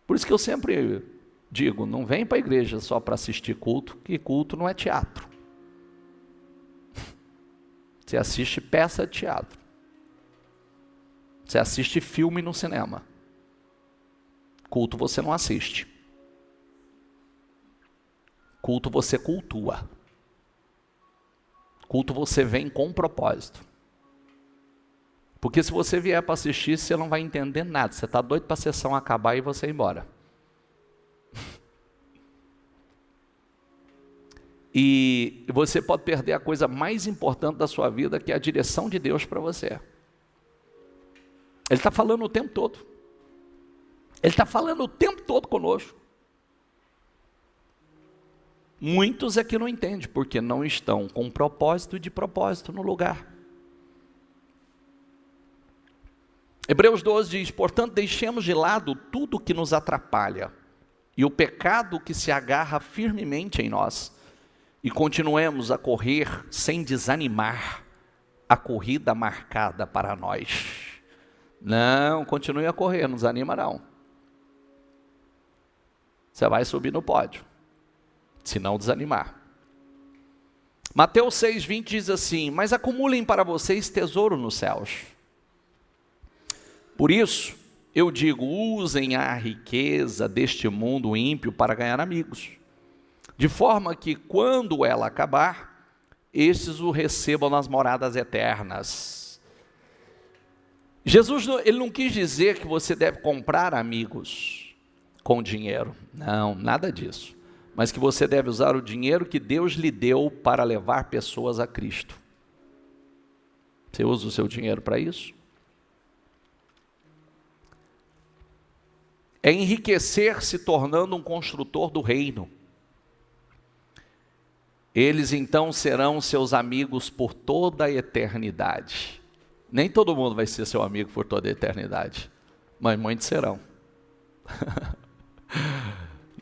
Por isso que eu sempre digo, não vem para a igreja só para assistir culto, que culto não é teatro. Você assiste peça de teatro. Você assiste filme no cinema. Culto você não assiste. Culto você cultua. Culto você vem com propósito. Porque se você vier para assistir, você não vai entender nada. Você está doido para a sessão acabar e você ir embora. E você pode perder a coisa mais importante da sua vida, que é a direção de Deus para você. Ele está falando o tempo todo. Ele está falando o tempo todo conosco. Muitos é que não entendem, porque não estão com propósito e de propósito no lugar. Hebreus 12 diz, portanto, deixemos de lado tudo que nos atrapalha e o pecado que se agarra firmemente em nós e continuemos a correr sem desanimar a corrida marcada para nós. Não, continue a correr, não desanima não. Você vai subir no pódio, se não desanimar. Mateus 6,20 diz assim, mas acumulem para vocês tesouro nos céus. Por isso, eu digo, usem a riqueza deste mundo ímpio para ganhar amigos, de forma que quando ela acabar, estes o recebam nas moradas eternas. Jesus, ele não quis dizer que você deve comprar amigos com dinheiro, não, nada disso, mas que você deve usar o dinheiro que Deus lhe deu para levar pessoas a Cristo. Você usa o seu dinheiro para isso? É enriquecer se tornando um construtor do reino. Eles então serão seus amigos por toda a eternidade. Nem todo mundo vai ser seu amigo por toda a eternidade, mas muitos serão.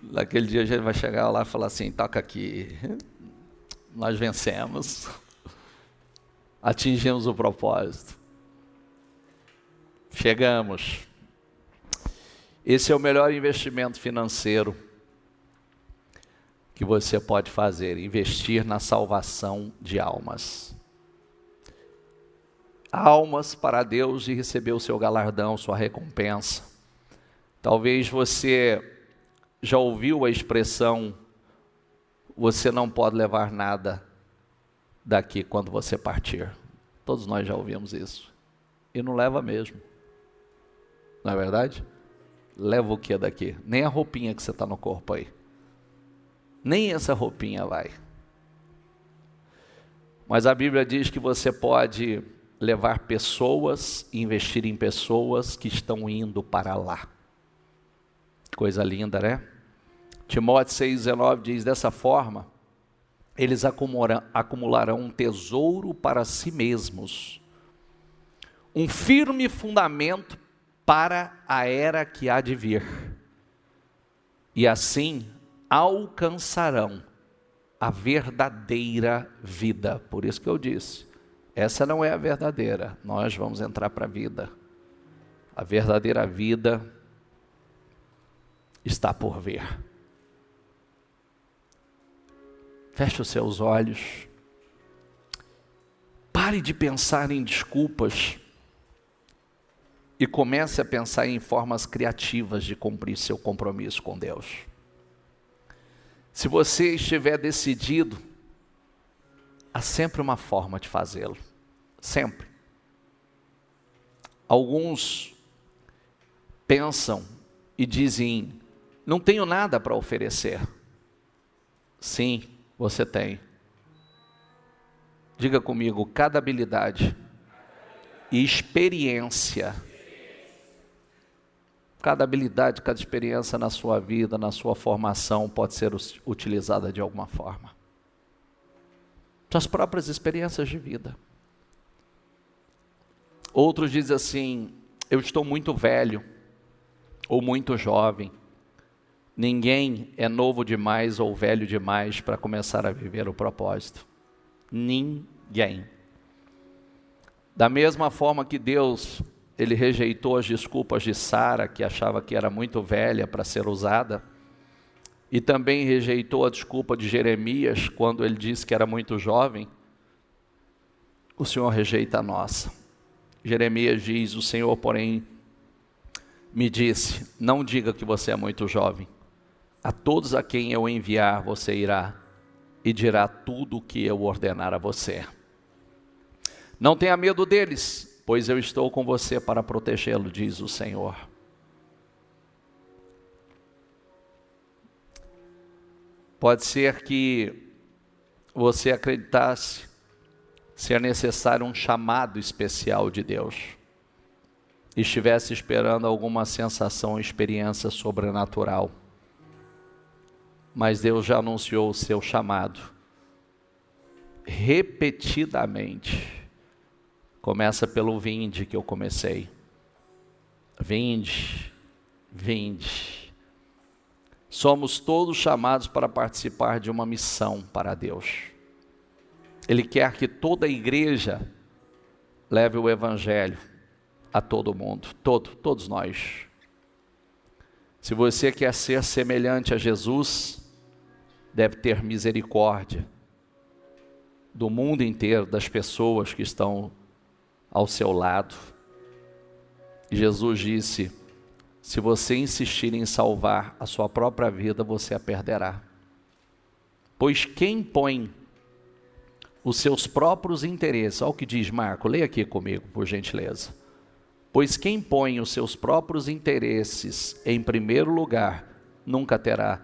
Naquele dia a gente vai chegar lá e falar assim, toca aqui, nós vencemos, atingimos o propósito, chegamos. Esse é o melhor investimento financeiro que você pode fazer, investir na salvação de almas. Almas para Deus e receber o seu galardão, sua recompensa. Talvez você já ouviu a expressão, você não pode levar nada daqui quando você partir. Todos nós já ouvimos isso. E não leva mesmo. Não é verdade? Leva o que daqui? Nem a roupinha que você está no corpo aí. Nem essa roupinha vai. Mas a Bíblia diz que você pode levar pessoas, investir em pessoas que estão indo para lá. Coisa linda, né? Timóteo 6,19 diz, dessa forma, eles acumularão um tesouro para si mesmos, um firme fundamento para a era que há de vir, e assim alcançarão a verdadeira vida. Por isso que eu disse, essa não é a verdadeira, nós vamos entrar para a vida. A verdadeira vida está por vir. Feche os seus olhos, pare de pensar em desculpas, e comece a pensar em formas criativas de cumprir seu compromisso com Deus. Se você estiver decidido, há sempre uma forma de fazê-lo. Sempre. Alguns pensam e dizem, não tenho nada para oferecer. Sim, você tem. Diga comigo, cada habilidade e experiência, cada habilidade, cada experiência na sua vida, na sua formação, pode ser utilizada de alguma forma. Suas próprias experiências de vida. Outros dizem assim, eu estou muito velho, ou muito jovem. Ninguém é novo demais ou velho demais para começar a viver o propósito. Ninguém. Da mesma forma que Deus, Ele rejeitou as desculpas de Sara, que achava que era muito velha para ser usada, e também rejeitou a desculpa de Jeremias, quando ele disse que era muito jovem, o Senhor rejeita a nossa. Jeremias diz: o Senhor, porém, me disse, não diga que você é muito jovem. A todos a quem eu enviar, você irá e dirá tudo o que eu ordenar a você. Não tenha medo deles, pois eu estou com você para protegê-lo, diz o Senhor. Pode ser que você acreditasse ser necessário um chamado especial de Deus, e estivesse esperando alguma sensação ou experiência sobrenatural. Mas Deus já anunciou o seu chamado repetidamente. Começa pelo vinde que eu comecei. Vinde, vinde. Somos todos chamados para participar de uma missão para Deus. Ele quer que toda a igreja leve o evangelho a todo mundo, todos nós. Se você quer ser semelhante a Jesus, deve ter misericórdia do mundo inteiro, das pessoas que estão ao seu lado. E Jesus disse: se você insistir em salvar a sua própria vida, você a perderá. Pois quem põe os seus próprios interesses, olha o que diz Marco, leia aqui comigo, por gentileza. Pois quem põe os seus próprios interesses em primeiro lugar, nunca terá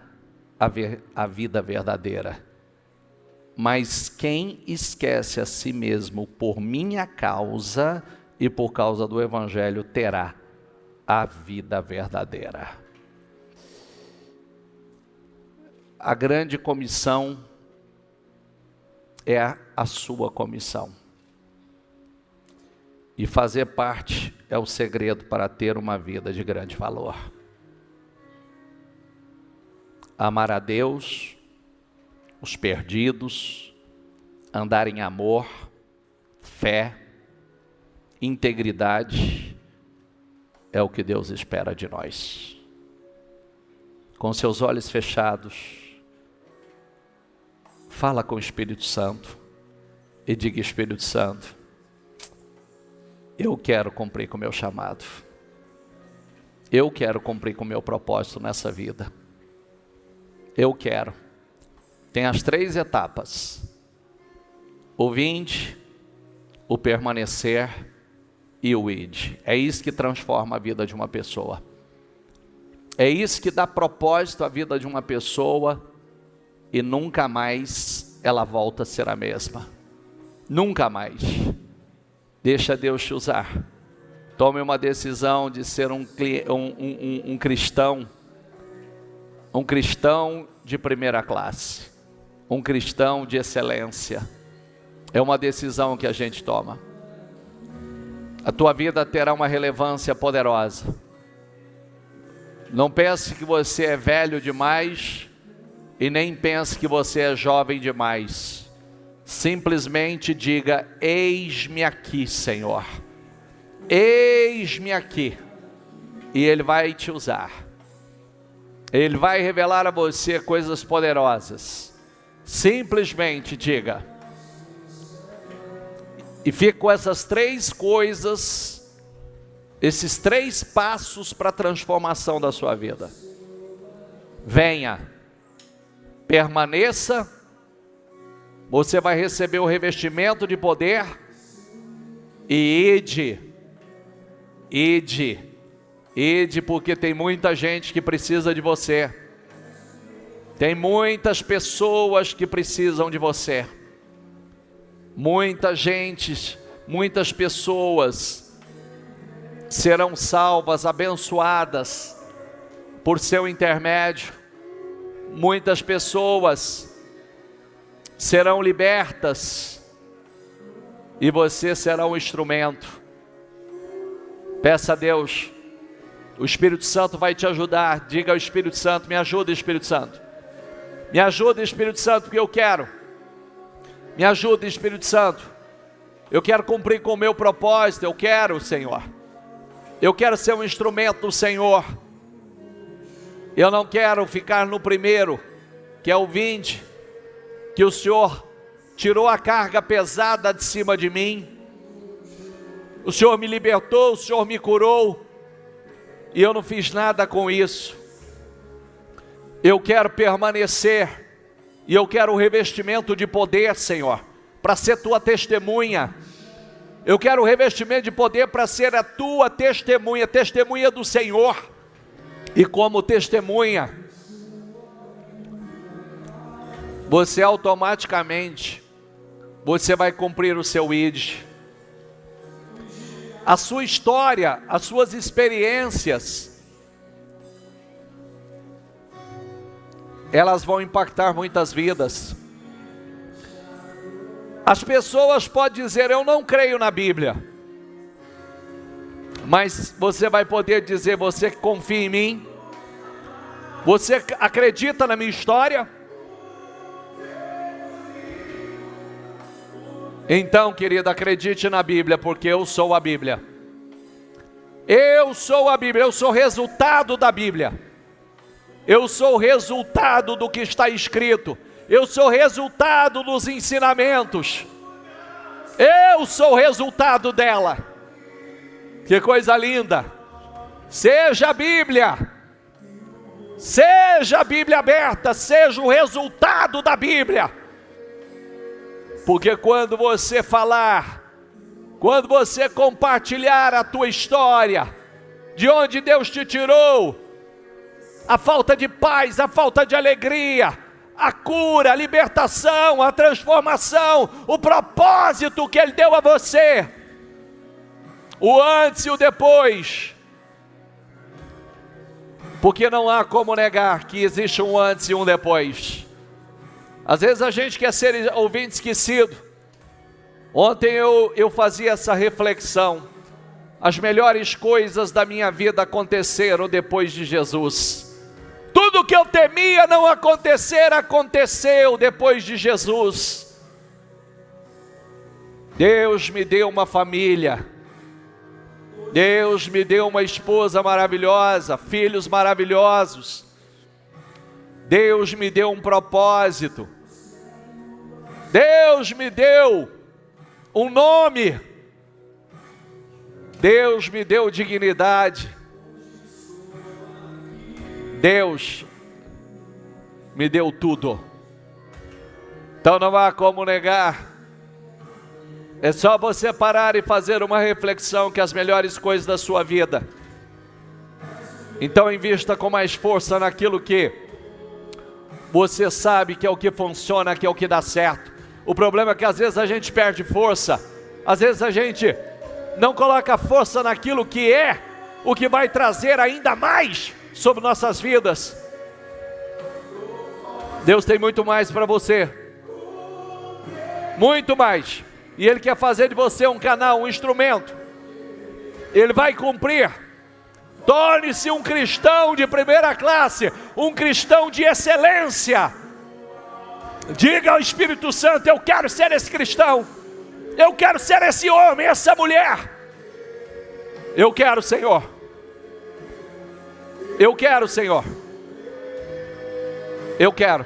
a vida verdadeira. Mas quem esquece a si mesmo por minha causa e por causa do evangelho, terá a vida verdadeira. A grande comissão é a sua comissão. E fazer parte é o segredo para ter uma vida de grande valor. Amar a Deus, os perdidos, andar em amor, fé, integridade, é o que Deus espera de nós. Com seus olhos fechados, fala com o Espírito Santo e diga: Espírito Santo, eu quero cumprir com o meu chamado. Eu quero cumprir com o meu propósito nessa vida. Eu quero. Tem as 3 etapas: o vinde, o permanecer e o ide. É isso que transforma a vida de uma pessoa. É isso que dá propósito à vida de uma pessoa e nunca mais ela volta a ser a mesma. Nunca mais. Deixa Deus te usar. Tome uma decisão de ser um cristão de primeira classe, um cristão de excelência. É uma decisão que a gente toma. A tua vida terá uma relevância poderosa. Não pense que você é velho demais e nem pense que você é jovem demais. Simplesmente diga: eis-me aqui, Senhor. Eis-me aqui. E Ele vai te usar. Ele vai revelar a você coisas poderosas. Simplesmente diga. E fique com essas 3 coisas, esses 3 passos para a transformação da sua vida. Venha, permaneça, você vai receber o revestimento de poder, e ide, porque tem muita gente que precisa de você. Tem muitas pessoas que precisam de você. Muita gente, muitas pessoas serão salvas, abençoadas por seu intermédio. Muitas pessoas serão libertas e você será um instrumento. Peça a Deus, o Espírito Santo vai te ajudar. Diga ao Espírito Santo: me ajuda, Espírito Santo. Me ajuda, Espírito Santo, porque eu quero Me ajuda, Espírito Santo. Eu quero cumprir com o meu propósito. Eu quero, Senhor. Eu quero ser um instrumento do Senhor. Eu não quero ficar no primeiro, que é o 20, que o Senhor tirou a carga pesada de cima de mim. O Senhor me libertou, o Senhor me curou, e eu não fiz nada com isso. Eu quero permanecer, e eu quero o revestimento de poder, Senhor, para ser tua testemunha. Eu quero o revestimento de poder para ser a tua testemunha, testemunha do Senhor. E como testemunha, você automaticamente, você vai cumprir o seu ID. A sua história, as suas experiências, elas vão impactar muitas vidas. As pessoas podem dizer, eu não creio na Bíblia. Mas você vai poder dizer, você confia em mim? Você acredita na minha história? Então, querido, acredite na Bíblia, porque eu sou a Bíblia. Eu sou a Bíblia, eu sou resultado da Bíblia. Eu sou o resultado do que está escrito. Eu sou resultado dos ensinamentos. Eu sou o resultado dela. Que coisa linda. Seja a Bíblia. Seja a Bíblia aberta. Seja o resultado da Bíblia. Porque quando você falar, quando você compartilhar a tua história, de onde Deus te tirou, a falta de paz, a falta de alegria, a cura, a libertação, a transformação, o propósito que Ele deu a você, o antes e o depois, porque não há como negar que existe um antes e um depois. Às vezes a gente quer ser ouvinte esquecido. Ontem eu fazia essa reflexão, as melhores coisas da minha vida aconteceram depois de Jesus. Tudo que eu temia não acontecer, aconteceu depois de Jesus. Deus me deu uma família. Deus me deu uma esposa maravilhosa, filhos maravilhosos. Deus me deu um propósito. Deus me deu um nome. Deus me deu dignidade. Deus me deu tudo. Então não há como negar. É só você parar e fazer uma reflexão que as melhores coisas da sua vida. Então invista com mais força naquilo que você sabe que é o que funciona, que é o que dá certo. O problema é que às vezes a gente perde força. Às vezes a gente não coloca força naquilo que é o que vai trazer ainda mais sobre nossas vidas. Deus tem muito mais para você. Muito mais. E Ele quer fazer de você um canal, um instrumento. Ele vai cumprir. Torne-se um cristão de primeira classe, um cristão de excelência. Diga ao Espírito Santo, eu quero ser esse cristão. Eu quero ser esse homem, essa mulher. Eu quero, Senhor. Eu quero, Senhor. Eu quero.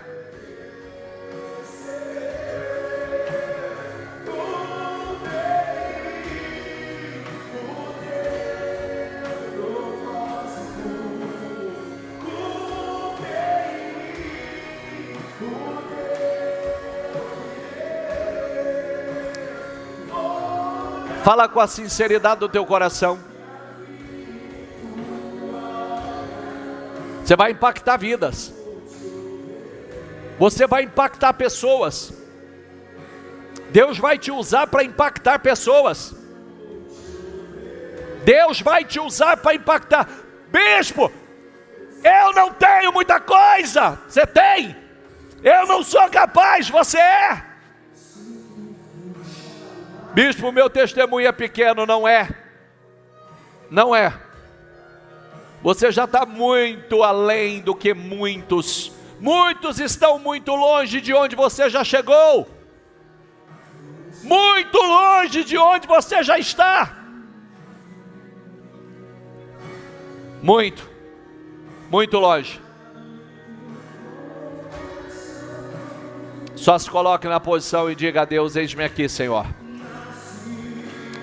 Fala com a sinceridade do teu coração. Você vai impactar vidas. Você vai impactar pessoas. Deus vai te usar para impactar pessoas. Deus vai te usar para impactar. Bispo, eu não tenho muita coisa. Você tem. Eu não sou capaz, você é. Bispo, meu testemunho é pequeno, não é. Não é. Você já está muito além do que muitos. Muitos estão muito longe de onde você já chegou. muito longe de onde você já está. Muito, muito longe. Só se coloque na posição e diga a Deus: eis-me aqui, Senhor.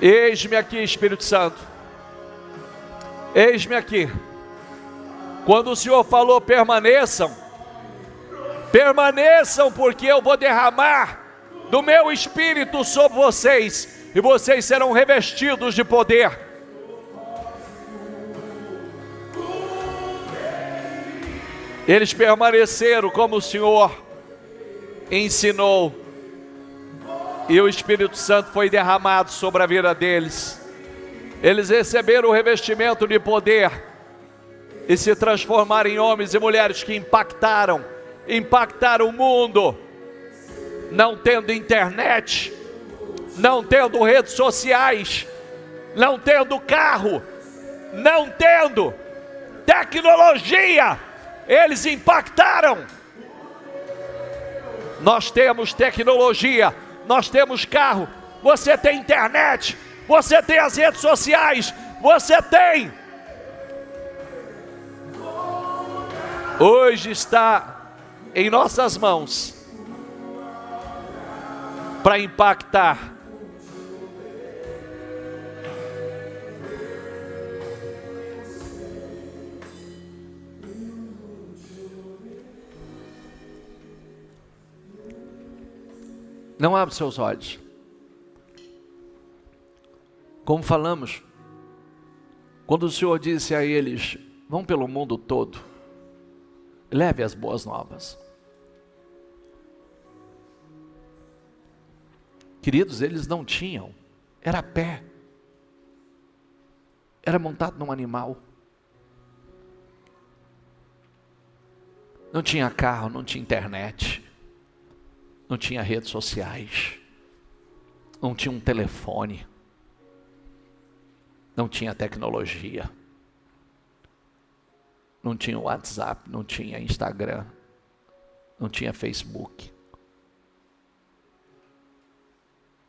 Eis-me aqui, Espírito Santo. Eis-me aqui. Quando o Senhor falou permaneçam, permaneçam, porque eu vou derramar do meu Espírito sobre vocês, e vocês serão revestidos de poder. Eles permaneceram como o Senhor ensinou, e o Espírito Santo foi derramado sobre a vida deles. Eles receberam o revestimento de poder e se transformaram em homens e mulheres que impactaram o mundo, não tendo internet, não tendo redes sociais, não tendo carro, não tendo tecnologia. Eles impactaram. Nós temos tecnologia, nós temos carro, você tem internet, você tem as redes sociais, você tem. Hoje está em nossas mãos para impactar. Não abra seus olhos. Como falamos, quando o Senhor disse a eles: vão pelo mundo todo, leve as boas novas. Queridos, eles não tinham, era a pé, era montado num animal, não tinha carro, não tinha internet, não tinha redes sociais, não tinha um telefone, não tinha tecnologia, não tinha WhatsApp, não tinha Instagram, não tinha Facebook,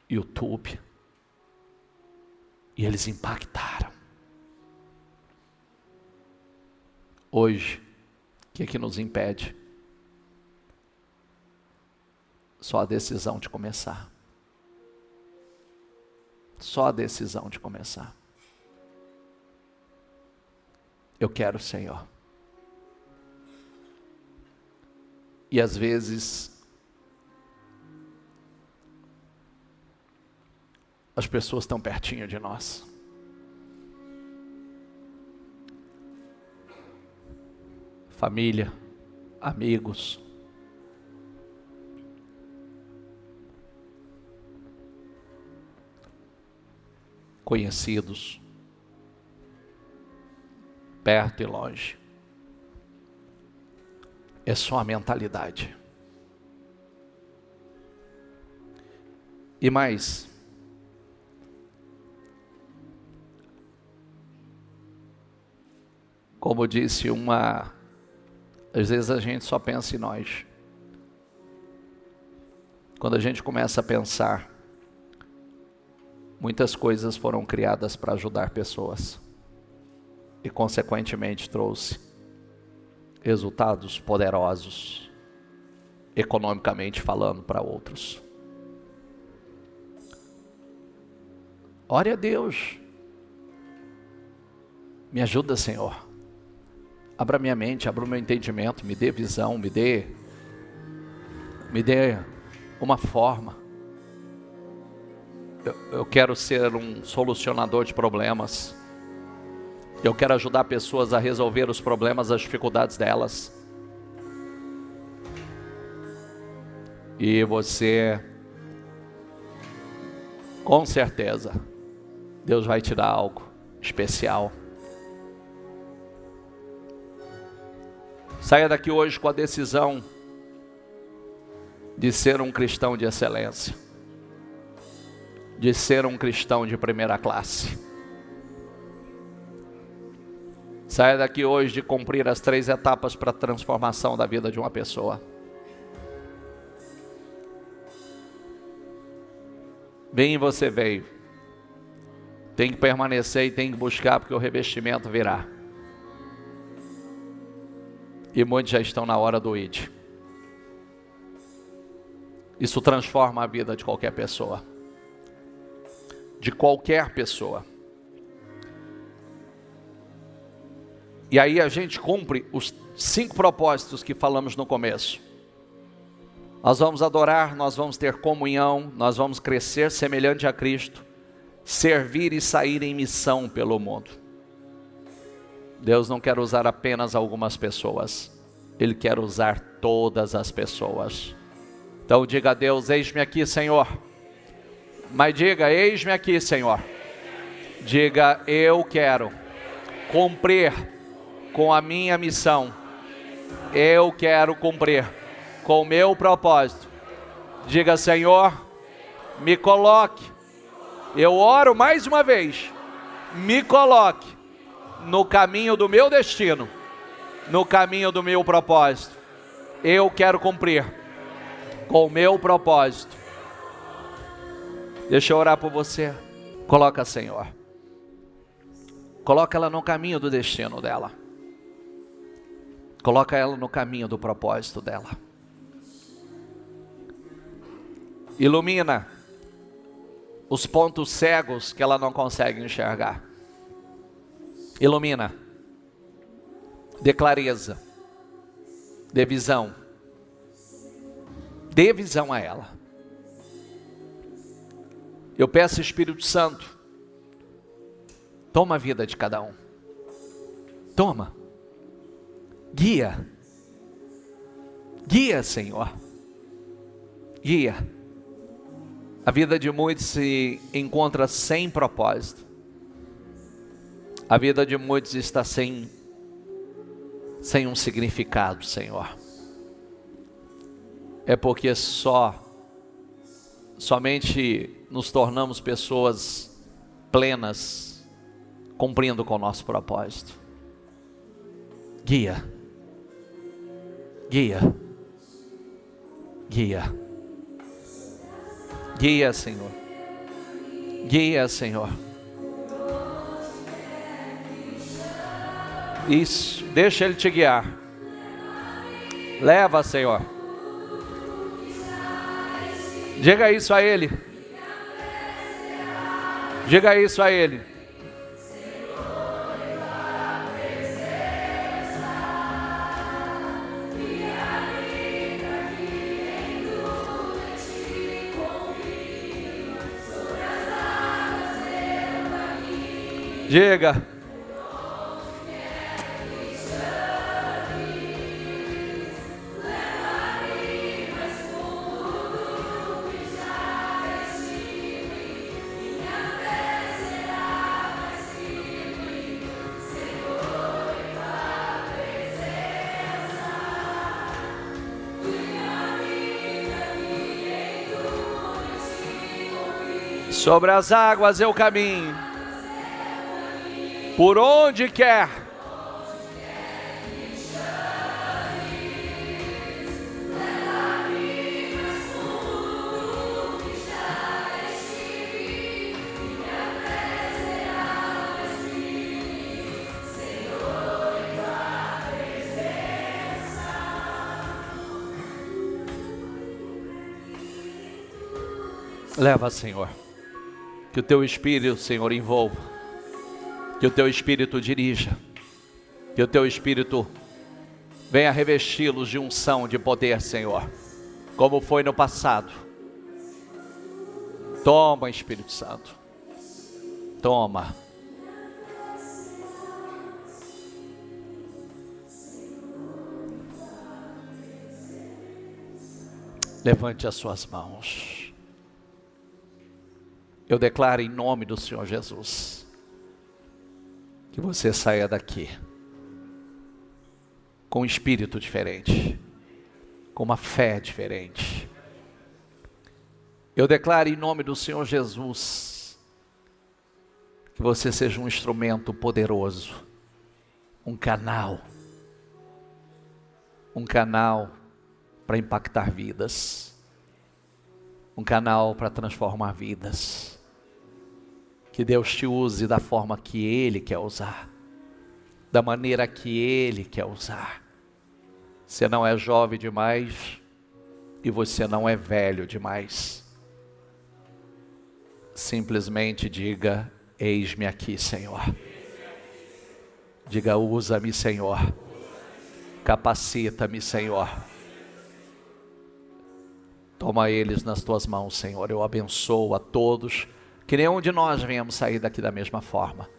YouTube. E eles impactaram. Hoje, o que é que nos impede? Só a decisão de começar. Só a decisão de começar. Eu quero, Senhor. E às vezes as pessoas estão pertinho de nós. Família, amigos, conhecidos, perto e longe. É só a mentalidade. E mais, como disse às vezes a gente só pensa em nós. Quando a gente começa a pensar, muitas coisas foram criadas para ajudar pessoas e consequentemente trouxe resultados poderosos, economicamente falando, para outros. Ore a Deus. Me ajuda, Senhor. Abra minha mente, abra o meu entendimento, me dê visão, me dê uma forma. Eu quero ser um solucionador de problemas. Eu quero ajudar pessoas a resolver os problemas, as dificuldades delas. E você, com certeza, Deus vai te dar algo especial. Saia daqui hoje com a decisão de ser um cristão de excelência, de ser um cristão de primeira classe. Saia daqui hoje de cumprir as 3 etapas para a transformação da vida de uma pessoa. Bem, você veio. Tem que permanecer e tem que buscar, porque o revestimento virá. E muitos já estão na hora do id. Isso transforma a vida de qualquer pessoa. De qualquer pessoa. E aí a gente cumpre os 5 propósitos que falamos no começo. Nós vamos adorar, nós vamos ter comunhão, nós vamos crescer semelhante a Cristo, servir e sair em missão pelo mundo. Deus não quer usar apenas algumas pessoas, Ele quer usar todas as pessoas. Então diga a Deus: eis-me aqui, Senhor. Mas diga: eis-me aqui, Senhor. Diga: eu quero cumprir com a minha missão. Eu quero cumprir com o meu propósito. Diga: Senhor, me coloque. Eu oro mais uma vez. Me coloque no caminho do meu destino, no caminho do meu propósito. Eu quero cumprir com o meu propósito. Deixa eu orar por você. Coloca, Senhor. Coloca ela no caminho do destino dela. Coloca ela no caminho do propósito dela. Ilumina os pontos cegos que ela não consegue enxergar. Ilumina. Dê clareza. Dê visão. Dê visão a ela. Eu peço, Espírito Santo, toma a vida de cada um. Toma. Guia. Guia, Senhor. Guia. A vida de muitos se encontra sem propósito. A vida de muitos está sem um significado, Senhor. É porque somente nos tornamos pessoas plenas, cumprindo com o nosso propósito. Guia. Guia. Guia. Guia, Senhor. Guia, Senhor. Isso, deixa Ele te guiar. Leva, Senhor. Diga isso a Ele. Diga isso a Ele. Diga. Sobre as águas eu caminho, por onde quer. Leva, Senhor. Que o Teu Espírito, Senhor, envolva. Que o Teu Espírito dirija. Que o Teu Espírito venha revesti-los de unção, de poder, Senhor. Como foi no passado. Toma, Espírito Santo. Toma. Levante as suas mãos. Eu declaro em nome do Senhor Jesus, que você saia daqui com um espírito diferente, com uma fé diferente. Eu declaro em nome do Senhor Jesus, que você seja um instrumento poderoso, um canal para impactar vidas. um canal para transformar vidas. Que Deus te use da forma que Ele quer usar, da maneira que Ele quer usar. Você não é jovem demais e você não é velho demais. Simplesmente diga: eis-me aqui, Senhor. Diga: usa-me, Senhor. Capacita-me, Senhor. Toma eles nas tuas mãos, Senhor. Eu abençoo a todos. Que nenhum de nós venhamos sair daqui da mesma forma.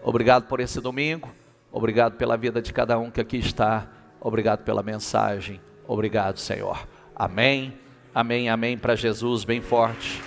Obrigado por esse domingo. Obrigado pela vida de cada um que aqui está. Obrigado pela mensagem. Obrigado, Senhor. Amém, amém, amém. Para Jesus, bem forte.